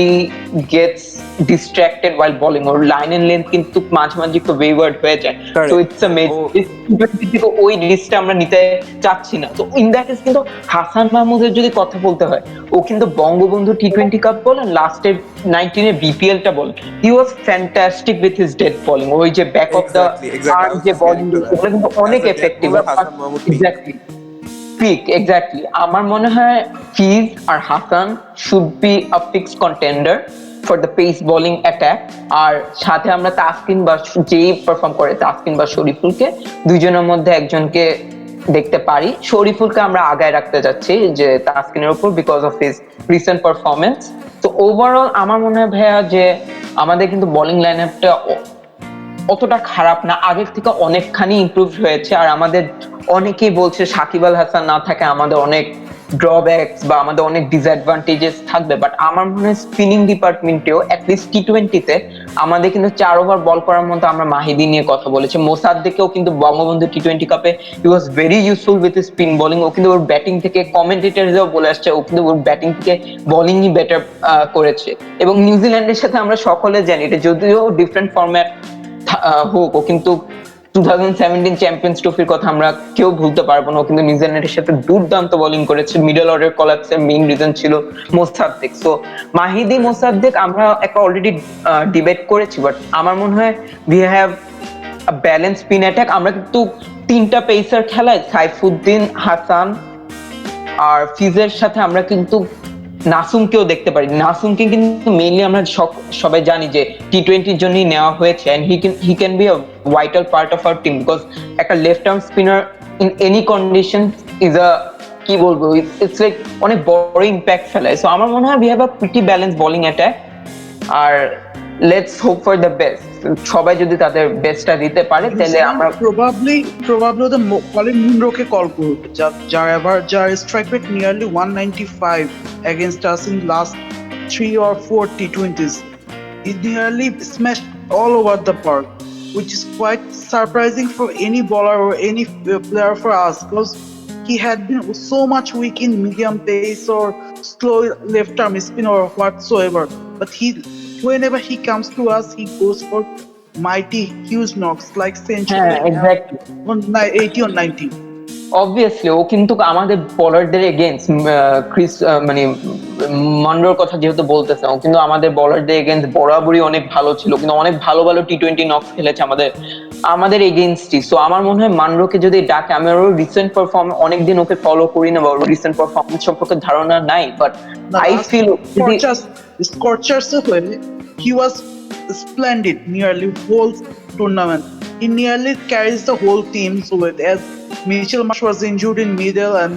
gets distracted while bowling, ওর লাইন এন্ড লেন্থ কিন্তু মাঝে মাঝে একটু ওয়েভার্ড হয়ে যায়। তো ইটস আ মেজর, ওই রিস্কটা আমরা নিতে চাচ্ছি না। তো ইন দ্যাট কেস কিন্তু হাসান মাহমুদের যদি কথা বলতে হয়, ও কিন্তু বঙ্গবন্ধু টি-20 কাপ বলেন, লাস্টের 19 এ বিপিএল টা বলেন, he was fantastic with his death bowling, ওই যে ব্যাক অফ দ্য আর্ম যে বোলিং, ওগুলো কিন্তু অনেক এফেক্টিভ। এক্স্যাক্টলি পিক, এক্স্যাক্টলি আমার মনে হয় ফিজ আর Hasan should be a fixed contender for the pace bowling attack. আর সাথে আমরা তাসকিন বা যেই পারফর্ম করে তাসকিন বা শরীফুলকে, দুইজনের মধ্যে একজনকে দেখতে পারি। শরীফুলকে আমরা আগায় রাখতে যাচ্ছি যে তাসকিনের উপর, because of his recent performance. তো ওভারঅল আমার মনে হয় ভাইয়া যে আমাদের কিন্তু বোলিং লাইন আপটা অতটা খারাপ না, আগের থেকে অনেকখানি ইমপ্রুভ হয়েছে। আর আমাদের অনেকেই বলছে সাকিব আল হাসান না থাকে আমাদের অনেক ড্রব্যাকস বা আমাদের অনেক ডিসঅ্যাডভান্টেজেস থাকবে, বাট আমার মনে হয় স্পিনিং ডিপার্টমেন্টেও অ্যাটলিস্ট টি-20 আমাদের কিন্তু 4 ওভার বল করার মধ্যে আমরা মাহিদি নিয়ে কথা বলেছি, মোসাদ্দেকেও কিন্তু বঙ্গবন্ধু টি-20 কাপে he was very useful with spin bowling. ও কিন্তু ওর ব্যাটিং থেকে কমেন্টেটররাও বলে আসছে ও কিন্তু ওর ব্যাটিং থেকে বোলিংই বেটার করেছে। এবং নিউজিল্যান্ডের সাথে আমরা সকলে জানি, এটা যদিও ডিফারেন্ট ফরম্যাট হোক, ও কিন্তু 2017 চ্যাম্পিয়ন্স ট্রফির কথা আমরা কেউ ভুলতে পারবো না, ও কিন্তু নিউজিল্যান্ডের সাথে দুর্দান্ত বোলিং করেছে। মিডল অর্ডার কলাপসের মেইন রিজন ছিল মোসাদ্দেক। সো মাহিদি মোসাদ্দেক আমরা একটা অলরেডি ডিবেট করেছি, বাট আমার মনে হয় we have a balance spin attack. আমরা কিন্তু 3টা পেসার খেলায় সাইফুদ্দিন, হাসান আর ফিজের সাথে আমরা কিন্তু নাসুমকেও দেখতে পারি। নাসুমকে কিন্তু মেইনলি আমরা সবাই জানি যে টি-20 জন্যই নেওয়া হয়েছে, and he can be a vital part of our team, because একটা left arm spinner in any condition is a, কি বলবো, ইটস লাইক অনেক বড় ইম্প্যাক্ট ফেলায়। সো আমার মনে হয় we have a pretty balance bowling attack. আর let's hope for the best, সবাই যদি তাদের বেস্টটা দিতে পারে তাহলে আমরা প্রবাবলি ওদের কলিন মুনরোকে কল করব, যার strike rate nearly 195 against us in last 3 or 4 T20s. He nearly smashed all over the park, which is quite surprising for any bowler or any player for us, because he had been so much weak in medium pace or slow left arm spin or whatsoever, but he whenever he comes to us, he goes for mighty huge knocks like হ্যাঁ century exactly on 80 or 90. Obviously ও কিন্তু আমাদের বোলারদের এগেইনস্ট ক্রিস মানে মনরোর কথা যেহেতু বলতেছে, ও কিন্তু আমাদের বোলারদের এগেইনস্ট বরাবরই অনেক ভালো ছিল, কিন্তু অনেক ভালো ভালো টি-20 নকস খেলেছে আমাদের এগেইনস্টই। সো আমার মনে হয় মানরোকে যদি ডাকে, আমি ওর রিসেন্ট পারফরমেন্স অনেকদিন ওকে ফলো করি না বা ওর রিসেন্ট পারফরমেন্স সম্পর্কে ধারণা নাই, but I feel Scorchers he was splendid nearly whole tournament. He nearly carries the whole team with, as Mitchell Marsh was injured in middle and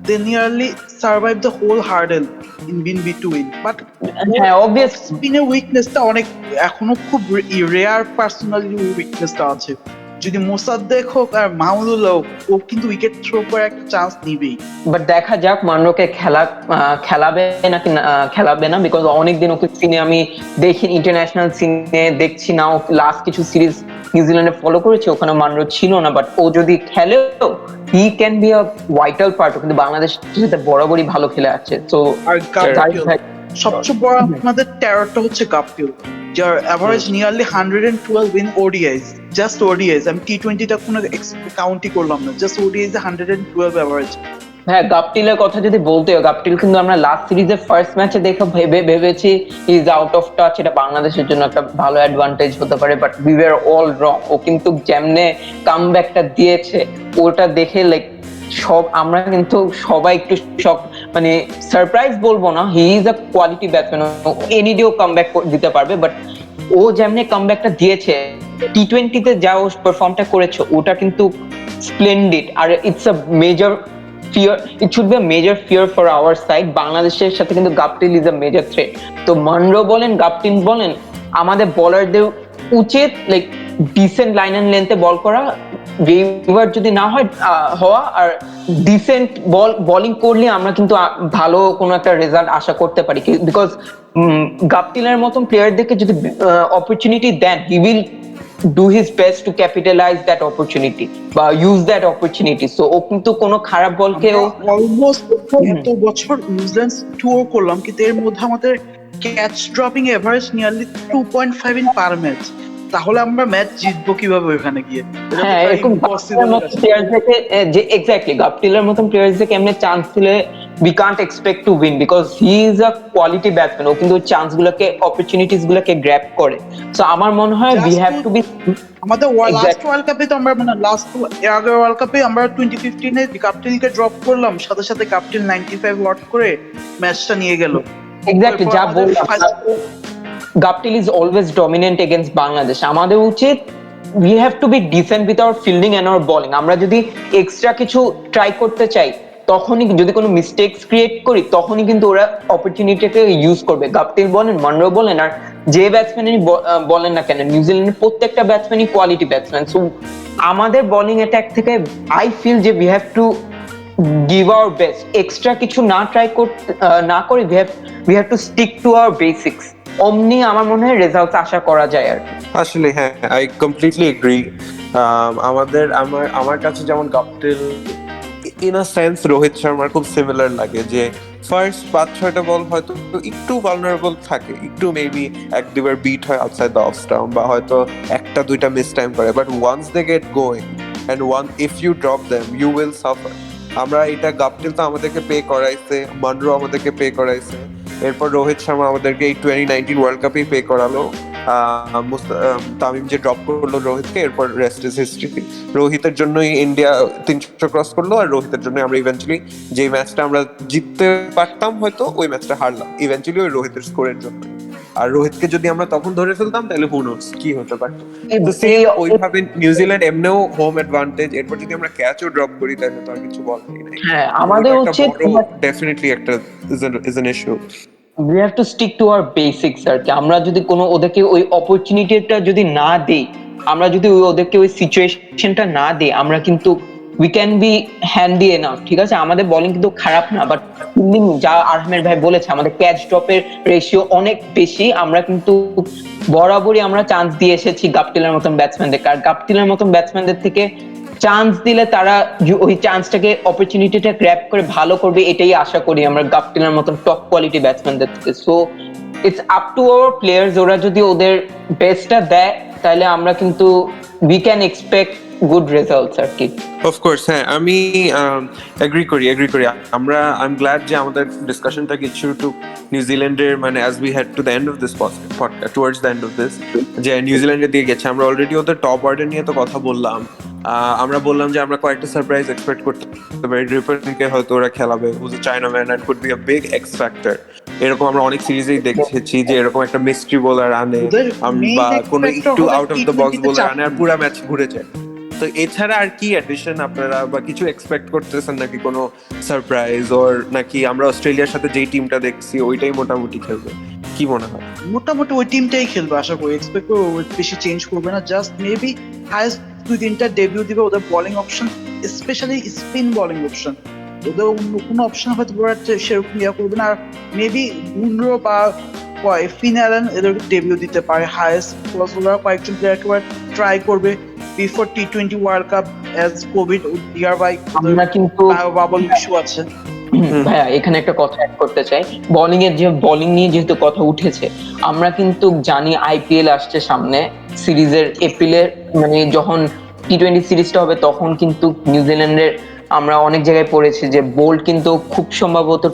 they nearly survived the whole hurdle in between. But হ্যাঁ অবভিয়াস স্পিনের উইকনেসটা অনেক এখনো খুব রেয়ার পার্সোনালি উইকনেসটা আছে। যদি মোসাদ্দেক হোক আর মাহমুদুল্লাহ হোক, ও কিন্তু উইকেট থ্রো করে একটা চান্স নিবেই। বাট দেখা যাক মানরোকে খেলাবে নাকি খেলাবে না, বিকজ অনেকদিন ওকে সিনে আমি দেখি, ইন্টারন্যাশনাল সিনে দেখছি না। ও লাস্ট কিছু সিরিজ নিউজিল্যান্ডে ফলো করেছে, ওখানে মানরো ছিল না, বাট ও যদি খেলেও হি can be a vital part. কিন্তু বাংলাদেশ বরাবরই ভালো খেলে আছে। তো আর সবচেয়ে বড় আমাদের টেররটা হচ্ছে গাপটিল, যার অ্যাভারেজ নিয়ারলি 112 ইন ওডিআইস, জাস্ট ওডিআইস। আমি টি-20টা কোনো কাউন্টই করলাম না, জাস্ট ওডিআইস 112 অ্যাভারেজ। হ্যাঁ গাপটিলের কথা যদি বলতে হয়, গাপটিল কিন্তু আমরা লাস্ট সিরিজের ফার্স্ট ম্যাচে দেখে ভেবেছি ইজ আউট অফ টাচ, এটা বাংলাদেশের জন্য একটা ভালো অ্যাডভান্টেজ হতে পারে, বাট উই ওয়্যার অল রং। ও কিন্তু যেমনে কামব্যাকটা দিয়েছে ওটা দেখে লাইক আমরা কিন্তু সবাই একটু মানে সারপ্রাইজ বলবো না, he is a quality batsman, any ডেও কামব্যাক দিতে পারবে। বাট ও যেমনি কামব্যাকটা দিয়েছে, টি-20তে যা ও পারফর্মটা করেছে ওটা কিন্তু স্প্লেন্ডিড। আর it's a major fear, it should be a major fear for our side. বাংলাদেশের সাথে কিন্তু Guptill is a major threat. তো মনরো বলেন গাপটিল বলেন, আমাদের বোলারদের উচিত লাইক ডিসেন্ট লাইন এন্ড লেন্থে বল করা, ওয়েভার যদি না হয় হওয়া, আর ডিসেন্ট বোলিং করলে আমরা কিন্তু ভালো কোনো একটা রেজাল্ট আশা করতে পারি। বিকজ গাপটিলের মতন প্লেয়ারদেরকে যদি অপরচুনিটি দেন, he will do his best to capitalize that opportunity বা use that opportunity. So ও কিন্তু কোনো খারাপ বলকে অলমোস্ট এত বছর নিউজিল্যান্ড ট্যুর করলাম, কিন্তু এর মধ্যে আমাদের catch dropping average nearly 2.5 in per match. তাহলে আমরা ম্যাচ জিতবো কিভাবে ওখানে গিয়ে? হ্যাঁ এরকম যে এক্স্যাক্টলি গাপটিলের মতন প্লেয়ারদেরকে এমনি চান্স দিলে we can't expect to win because he is a quality batsman. ও কিন্তু চান্স গুলোকে অপরচুনিটিস গুলোকে গ্র্যাব করে। সো আমার মনে হয় we have to be আমাদের লাস্ট ওয়ার্ল্ড কাপে তো আমরা মানে লাস্ট আগের ওয়ার্ল্ড কাপে আমরা 2015 এ গাপটিলকে ড্রপ করলাম, সাথে সাথে গাপটিল 95 ওয়াট করে ম্যাচটা নিয়ে গেল। এক্স্যাক্টলি যা বললাম, Guptill is always dominant against Bangladesh. আমাদের উচিত we have to be decent with our fielding and our bowling. আমরা যদি এক্সট্রা কিছু ট্রাই করতে চাই, তখনই যদি কোনো মিস্টেকস ক্রিয়েট করি, তখনই কিন্তু ওরা অপরচুনিটিকে ইউজ করবে। গাপটিল বলেন, মনরো বলেন, আর যে ব্যাটসম্যানই বলেন না কেন, নিউজিল্যান্ডের প্রত্যেকটা ব্যাটসম্যানই কোয়ালিটি ব্যাটসম্যান। সো আমাদের বোলিং অ্যাটাক থেকে আই ফিল যে we have to give our best, extra কিছু না ট্রাই করতে না করে we have two stick to our basics. অমনি আমার মনে হয় রেজাল্ট আশা করা যায়। আর আসলে হ্যাঁ, আই কমপ্লিটলি এগ্রি। আমার কাছে যেমন Guptill in a sense Rohit শর্মার খুব সিমিলার লাগে, যে ফার্স্ট 5-6টা বল হয়তো একটু ভালনারেবল থাকে, একটু মেবি এক দুবার বিট হয় আউটসাইড দ্য অফ স্টাম্প, বা হয়তো একটা দুইটা মিস টাইম করে, but once they get going and if you drop them you will suffer. আমরা এটা গাপটিল তো আমাদেরকে পে করাইছে, মনরো আমাদেরকে পে করাইছে, এরপর রোহিত শর্মা আমাদেরকে এই 2019 ওয়ার্ল্ড কাপেই পে করালো। তামিম যে ড্রপ করলো রোহিতকে, এরপর রেস্ট ইজ হিস্ট্রি। রোহিতের জন্যই ইন্ডিয়া 300 ক্রস করলো, আর রোহিতের জন্য আমরা ইভেন্চুয়ালি যে ম্যাচটা আমরা জিততে পারতাম হয়তো ওই ম্যাচটা হারলাম, ইভেন্চুয়ালি ওই রোহিতের স্কোরের জন্য। আর রোহিতকে যদি আমরা তখন ধরে ফেলতাম তাহলে হু নোস কি হতে পারতো। তো সেই ওইভাবে নিউজিল্যান্ড এমনিও হোম অ্যাডভান্টেজ, এরপর যদি আমরা ক্যাচও ড্রপ করি তাহলে তো আর কিছু বলার নেই। হ্যাঁ আমাদের উচিত ডেফিনেটলি একটা is an issue. we have to stick to our basics আর কি। আমরা যদি কোনো ওদেরকে ওই অপরচুনিটিটা যদি না দেই, আমরা যদি ওদেরকে ওই সিচুয়েশনটা না দেই, আমরা কিন্তু we can be handy enough। ঠিক আছে, আমাদের বোলিং কিন্তু খারাপ না, বাট ফিল্ডিং যা আহমেদ ভাই বলেছে, আমাদের ক্যাচ ড্রপের রেশিও অনেক বেশি। আমরা কিন্তু বরাবরই আমরা চান্স দিয়ে এসেছি গাপটিলের মতন ব্যাটসম্যানদের। আর গাপটিলের মতন ব্যাটসম্যানদের থেকে চান্স দিলে তারা ওই চান্সটাকে অপরচুনিটিটা গ্র্যাব করে ভালো করবে, এটাই আশা করি আমরা গাপটিলের মতন টপ কোয়ালিটি ব্যাটসম্যানদের থেকে। So it's up to our players, ওরা যদি ওদের বেস্টটা দেয় তাহলে আমরা কিন্তু we can expect good results আর কি। অফকোর্স হ্যাঁ, আমি এগ্রি করি। আমরা আই এম গ্ল্যাড যে আমাদের ডিসকাশনটা কিছু টু নিউজিল্যান্ডের মানে as we head to the end of this podcast, towards the end of this, যে নিউজিল্যান্ডের দিকে গেছে। আমরা অলরেডি ওদের টপ অর্ডার নিয়ে তো কথা বললাম। আমরা বললাম যে আমরা কয়েকটা সারপ্রাইজ এক্সপেক্ট করতে পারি। ড্রিপনকে হয়তো ওরা খেলাবে, who's a chinaman and could be a big X factor. এরকম আমরা অনেক সিরিজেই দেখেছি যে এরকম একটা মিস্ট্রি বোলার আনে বা কোনো একটু out of the box bowler আনে আর পুরো ম্যাচ ঘুরে যায়। তো এছাড়া আর কি অ্যাডিশন আপনারা বা কিছু এক্সপেক্ট করতেছেন নাকি, কোনো সারপ্রাইজ ওর, নাকি আমরা অস্ট্রেলিয়ার সাথে যেই টিমটা দেখছি ওইটাই মোটামুটি খেলবে, কি মনে হয়? মোটামুটি ওই টিমটাই খেলবে আশা করি, এক্সপেক্ট করবো বেশি চেঞ্জ করবে না, জাস্ট মেবি হাইস্ট 2-3টা ডেবিউ দিবে। ওদের bowling option specially spin bowling option, ওদের অন্য কোনো অপশন হয়তো সেরকম ইয়া করবে না। আর মেবি বুমরো বা ফিন অ্যালেন এদেরকে ডেবিউ দিতে পারে হাইস্ট, প্লাস ওরা কয়েকজন প্লেয়ারকে ট্রাই করবে বিফোর টি20 world cup, as covid year by আমরা কিন্তু বাবল ইস্যু আছে। ভাইয়া এখানে একটা কথা অ্যাড করতে চাই, বোলিং নিয়ে যেহেতু কথা উঠেছে, আমরা কিন্তু জানি আইপিএল আসছে সামনে, সিরিজের এপ্রিলের মানে যখন টি20 সিরিজটা হবে তখন কিন্তু নিউজিল্যান্ডের আমরা অনেক জায়গায় পড়েছি যে বোল্ট কিন্তু খুব সম্ভবত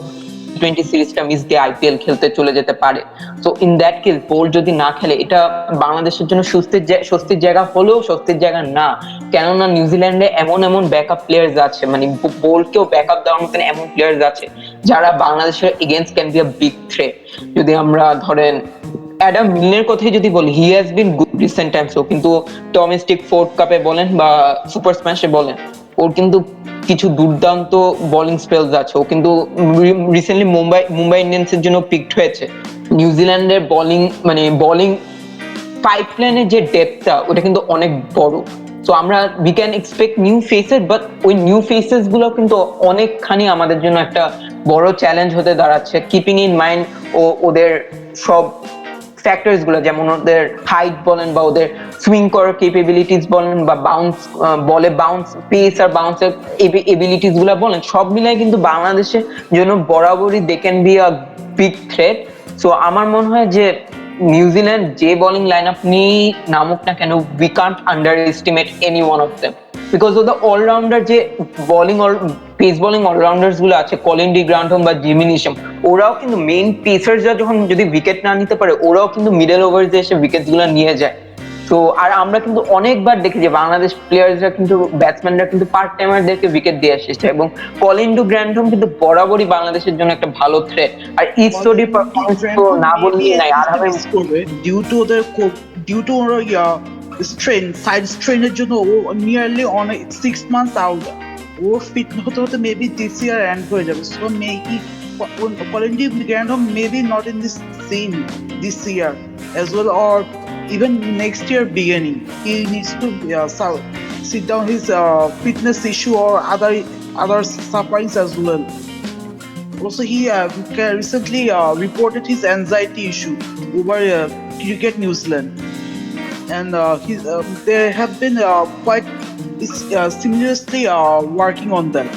টি20 সিরিজটা মিস দিয়ে আইপিএল খেলতে চলে যেতে পারে। তো ইন দ্যাট কেস বোল্ট যদি না খেলে এটা বাংলাদেশের জন্য স্বস্তির জায়গা হলেও স্বস্তির জায়গা না, কেননা নিউজিল্যান্ডে এমন ব্যাকআপ প্লেয়ার্স আছে, মানে বোল্টকেও ব্যাকআপ দেওয়ার মতন এমন প্লেয়ার্স আছে যারা বাংলাদেশের against can be a big threat. যদি আমরা ধরেন অ্যাডাম মিলনের কথাই যদি বলি, he has been good recent times, ও কিন্তু ডোমেস্টিক ফোর্থ কাপে বলেন বা সুপার স্ম্যাশে বলেন ওর কিন্তু কিছু দুর্দান্ত বোলিং স্পেলস আছে। ও কিন্তু রিসেন্টলি মুম্বাই ইন্ডিয়ান্সের জন্য পিকড হয়েছে। নিউজিল্যান্ডের বোলিং পাইপলাইনের যে ডেপথটা ওটা কিন্তু অনেক বড়। সো আমরা we can expect new faces, but ওই নিউ ফেসেস গুলো কিন্তু অনেকখানি আমাদের জন্য একটা বড় চ্যালেঞ্জ হতে দাঁড়াচ্ছে, কিপিং ইন মাইন্ড ওদের সব ফ্যাক্টরস গুলো, যেমন ওদের হাইট বলেন বা ওদের সুইং করার ক্যাপাবিলিটিস বলেন বা বাউন্স পেস আর বাউন্সের এবিলিটিস গুলো বলেন, সব মিলাই কিন্তু বাংলাদেশের জন্য বরাবরই they can be a big threat. So আমার মনে হয় যে নিউজিল্যান্ড যে বোলিং লাইন আপ নিয়ে নামুক না কেন, we can't underestimate any one of them, because of the allrounder যে পেস বোলিং অলরাউন্ডার্স গুলো আছে, কলিন ডি গ্রান্টম বা জিমি নিশাম, ওরাও কিন্তু মেইন পেসার্সরা যখন যদি উইকেট না নিতে পারে ওরাও কিন্তু মিডল ওভার্সে এসে উইকেট গুলো নিয়ে যায়। তো আর আমরা কিন্তু অনেকবার দেখি যে বাংলাদেশ প্লেয়ার্সরা কিন্তু ব্যাটসম্যানরা কিন্তু পার্ট টাইমারদেরকে উইকেট দিয়ে আসছে, এবং কলিন ডি গ্রান্টম কিন্তু বরাবরই বাংলাদেশের জন্য একটা ভালো থ্রেট। আর ইস্টোরি পারফরম্যান্স তো না বললেই নাই, আর হবে ডিউ টু ওর স্ট্রেন, সাইড স্ট্রেনের জন্য ও নিয়ারলি অনেক 6 মান্থস আউট। ও ফিট হতে মেবি দিস ইয়ার এন্ড হয়ে যাবে। So maybe Colin Grandham maybe not in this scene this year as well, or even next year beginning. He needs to sit down his fitness issue or other sufferings as well. Also, he recently reported his anxiety issue over Cricket New Zealand, and they have been quite seriously working on that.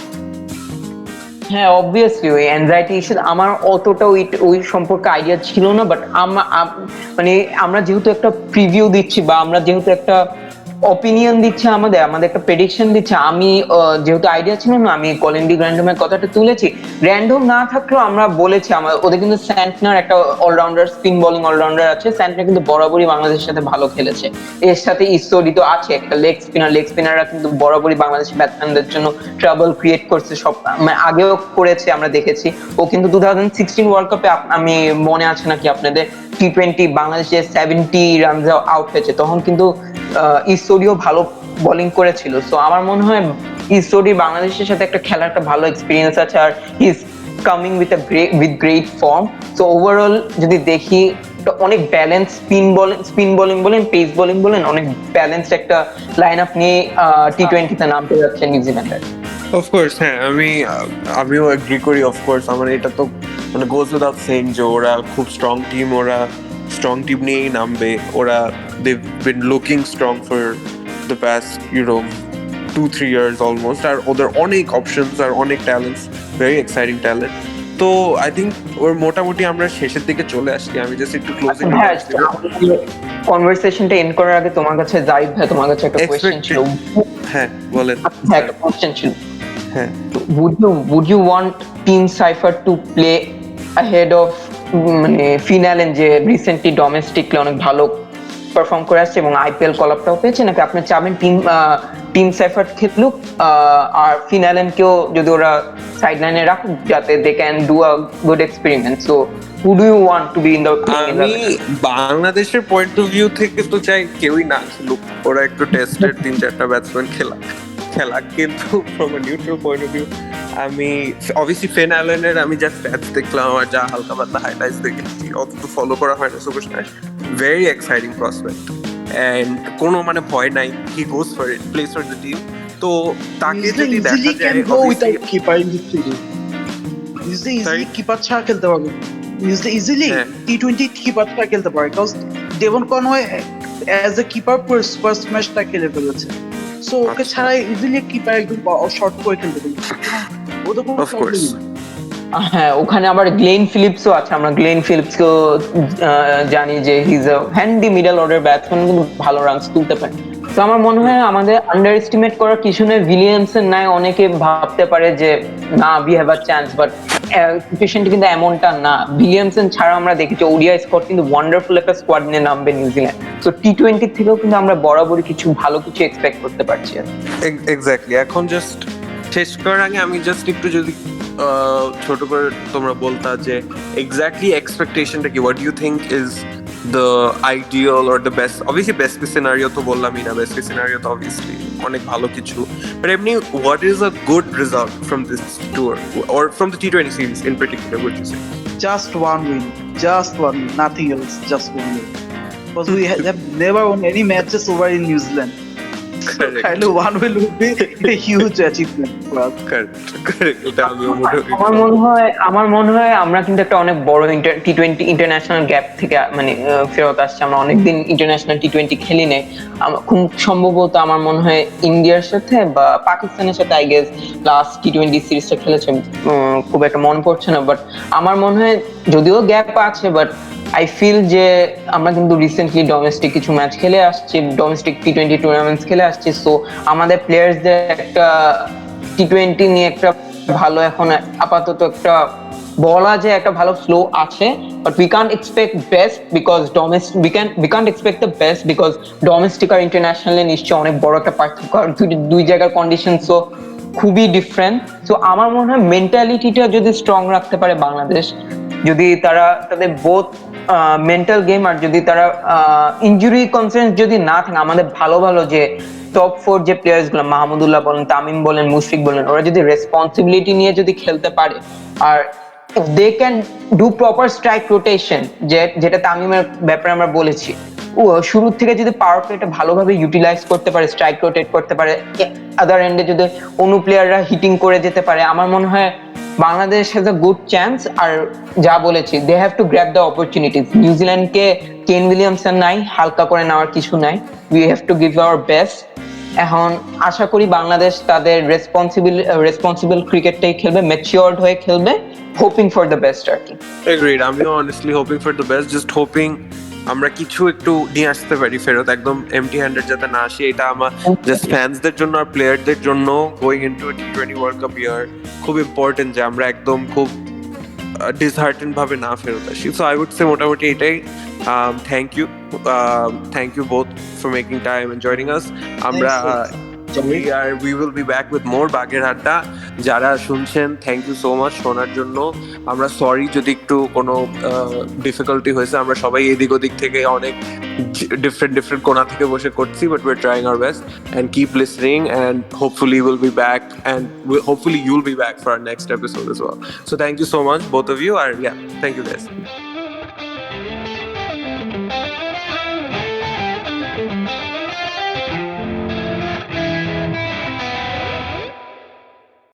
হ্যাঁ অবভিয়াসলি ওই অ্যাংজাইটি ইস্যু আমার অতটা ওই সম্পর্কে আইডিয়া ছিল না, বাট মানে আমরা যেহেতু একটা প্রিভিউ দিচ্ছি বা আমরা যেহেতু একটা অপিনিয়ন দিচ্ছে, আমাদের একটা প্রেডিকশন দিচ্ছে, আমি যেহেতু আইডিয়া ছিল না আমি কলিন ডি গ্র্যান্ডমের কথাটা তুলেছি। গ্র্যান্ডম না থাকলেও আমরা বলেছি ওদের কিন্তু স্যান্টনার একটা অলরাউন্ডার, স্পিন বোলিং অলরাউন্ডার আছে, স্যান্টনার কিন্তু বরাবরই বাংলাদেশের সাথে ভালো খেলেছে। এর সাথে ইসোডি তো আছে একটা লেগ স্পিনাররা কিন্তু বরাবরই বাংলাদেশের ব্যাটসম্যানদের জন্য ট্রাবল ক্রিয়েট করছে, সব আগেও করেছে আমরা দেখেছি। ও কিন্তু 2016 ওয়ার্ল্ড কাপে আমি মনে আছে নাকি আপনাদের টি20 বাংলাদেশে 70 রানস আউট হয়েছে, তখন কিন্তু ইসোডিও ভালো বোলিং করেছিল। সো আমার মনে হয় ইসোডি বাংলাদেশের সাথে একটা খেলার একটা ভালো এক্সপিরিয়েন্স আছে, আর he is coming with great form. So overall যদি দেখি অনেক ব্যালেন্স স্পিন বোলিং বলেন, পেস বোলিং বলেন, অনেক ব্যালেন্সড একটা লাইন আপ নিয়ে টি20 তে নামতে যাচ্ছে নিউজিল্যান্ডের। অফকোর্স হ্যাঁ, আমিও এগ্রি করি। অফকোর্স আমার এটা তো মানে গোজ উইদাউট সেইং যে ওরা খুব স্ট্রং টিম, ওরা স্ট্রং টিম নিয়েই নামবে। ওরা they've been looking strong for the past 2-3 years almost, আর ওদের অনেক অপশনস আর অনেক ট্যালেন্টস, ভেরি এক্সাইটিং ট্যালেন্ট। তো আই থিঙ্ক ওর মোটামুটি আমরা শেষের দিকে চলে আসছি। আমি জাস্ট একটু ক্লোজিং কনভারসেশনটা এন্ড করার আগে তোমার কাছে জাহিদ ভাই, তোমার কাছে একটা কোশ্চেন ছিল। হ্যাঁ বলেন। হ্যাঁ, একটা কোশ্চেন ছিল। হ্যাঁ, would you want Team Cypher to play ahead of মানে ফিনালেন যে রিসেন্টলি ডোমেস্টিকলি অনেক ভালো পারফর্ম করে আসছে এবং আইপিএল কলাপটাও পেয়েছে, নাকি আপনি চাবেন টিম সাইফার খেলুক আর ফিনালেনকেও যদি ওরা সাইডলাইনে রাখুক যাতে they can do a good experiment? So who do you want to be in the আমি বাংলাদেশের পয়েন্ট অফ ভিউ থেকে তো চাই কেউই না খেলুক, ওরা একটু টেস্টেড 3-4টা ব্যাটসম্যান খেলা, কিন্তু from a neutral point of view আমি অবভিয়াসলি ফেন অ্যালেনের আমি যা স্ট্যাটস দেখলাম আর যা হালকা পাতলা হাইলাইটস দেখেছি, অত তো ফলো করা হয় না superstar, very exciting prospect and কোনো মানে ভয় নাই, he goes for it, plays for the team. তো তাকে যদি দেখা যায় কিপার কিপার ছাড়া খেলতে পারবে, ইজিলি টি20 কিপার ছাড়া খেলতে পারে, because Devon Conway as a keeper first ম্যাচটা খেলে ফেলেছে, সো ওকে ছাড়া ইজিলি কিপার একদম শর্ট করে খেলতে পারবে, ওদের কোনো প্রবলেম নেই। হ্যাঁ, ওখানে আবার গ্লেন ফিলিপসও আছে, আমরা গ্লেন ফিলিপসকেও জানি যে হি is a handy middle order batsman, কিন্তু ভালো রানস তুলতে পারে। তো আমার মনে হয় আমাদের আন্ডার এস্টিমেট করার কিছু নেই। উইলিয়ামসন নাই অনেকে ভাবতে পারে যে না we have a chance, but সিচুয়েশনটা কিন্তু এমনটা না। উইলিয়ামসন ছাড়া আমরা দেখেছি ওডিআই স্কোয়াড কিন্তু ওয়ান্ডারফুল একটা স্কোয়াড নিয়ে নামবে নিউজিল্যান্ড, তো টি20 থেকেও কিন্তু আমরা বরাবরই কিছু ভালো কিছু এক্সপেক্ট করতে পারছি। এক্স্যাক্টলি, এখন জাস্ট শেষ করার আগে আমি জাস্ট একটু যদি ছোট করে তোমরা বলতা যে এক্স্যাক্টলি এক্সপেকটেশনটা কি, what you think is the ideal or the best, obviously best case scenario to bollamই না, best case scenario to obviously অনেক ভালো কিছু, but এমনি what is a good result from this tour or from the T20 series in particular, would you say? Just one win, nothing else, just one win, because we have never won any matches over in New Zealand. Correct. Kind of one win would be a huge achievement for us. Correct. আমার মনে হয় আমরা কিন্তু একটা অনেক বড় টি20 ইন্টারন্যাশনাল গ্যাপ থেকে মানে ফেরত আসছে। আমরা অনেকদিন ইন্টারন্যাশনাল টি20 খেলি নাই। খুব সম্ভবত আমার মনে হয় ইন্ডিয়ার সাথে বা পাকিস্তানের সাথে আই গেস লাস্ট টি20 সিরিজটা খেলেছে, খুব একটা মনে পড়ছে না, বাট আমার মনে হয় যদিও গ্যাপ আছে, বাট আই ফিল যে আমরা কিন্তু রিসেন্টলি ডোমেস্টিক কিছু ম্যাচ খেলে আসছি, ডোমেস্টিক টি20 টুর্নামেন্টস খেলে আসছি, সো আমাদের প্লেয়ার্সদের একটা টি20 নিয়ে একটা ভালো এখন আপাতত একটা বলা যে একটা ভালো ফ্লো আছে, but we can't expect best because we can't expect the best because domestic আর ইন্টারন্যাশনালে নিশ্চয়ই অনেক বড় একটা পার্থক্য, আর দুই জায়গার কন্ডিশন সো খুবই ডিফারেন্ট। সো আমার মনে হয় মেন্টালিটিটা যদি স্ট্রং রাখতে পারে বাংলাদেশ, যদি তারা তাদের বোথ মেন্টাল গেম আর যদি তারা ইনজুরি কনসার্ন যদি না থাকে, আমাদের ভালো ভালো যে টপ 4 যে প্লেয়ার্স গুলো মাহমুদুল্লাহ বলেন, তামিম বলেন, মুশফিক বলেন, ওরা যদি রেসপন্সিবিলিটি নিয়ে যদি খেলতে পারে আর they can do proper strike rotation, যেটা তামিমের ব্যাপারে আমরা বলেছি, শুরু থেকে যদি পাওয়ার প্লেটা ভালোভাবে ইউটিলাইজ করতে পারে, স্ট্রাইক রোটেট করতে পারে, আদার এন্ডে যদি অন্য প্লেয়াররা হিটিং করে যেতে পারে, আমার মনে হয় Bangladesh has a good chance. আর যা বলেছি, they have to grab the opportunities. নিউজিল্যান্ডকে কেন উইলিয়ামসন নাই, হালকা করে নেওয়ার কিছু নাই, we have to give our best. এখন আশা করি বাংলাদেশ তাদের রেসপন্সিবল ক্রিকেটটাই খেলবে, ম্যাচিওরড হয়ে খেলবে, হোপিং ফর দ্য বেস্ট আর কি। এগ্রিড, আমিও honestly hoping for the best, just hoping আমরা কিছু একটু নিয়ে আসতে পারি ফেরত, একদম এমটি হ্যান্ডেড যাতে না আসি। এটা আমার জাস্ট ফ্যান্সদের জন্য আর প্লেয়ারদের জন্য গোয়িং ইনটু টি20 ওয়ার্ল্ড কাপ ইয়ার খুব ইম্পর্টেন্ট যে আমরা একদম খুব ডিসহার্টেন ভাবে না ফেরত আসি। সো আই উড সে মোটামুটি এটাই। Thank you both for making time and joining us. আমরা we will be back with more বাগের আড্ডা। যারা শুনছেন থ্যাংক ইউ সো মাচ শোনার জন্য। আমরা সরি যদি একটু কোনো ডিফিকাল্টি হয়েছে, আমরা সবাই এদিক ওদিক থেকে অনেক ডিফারেন্ট কোণা থেকে বসে করছি, but we are trying our best and keep listening and hopefully we'll be back and hopefully you'll be back for our next episode as well. So thank you so much both of you, and yeah, thank you guys.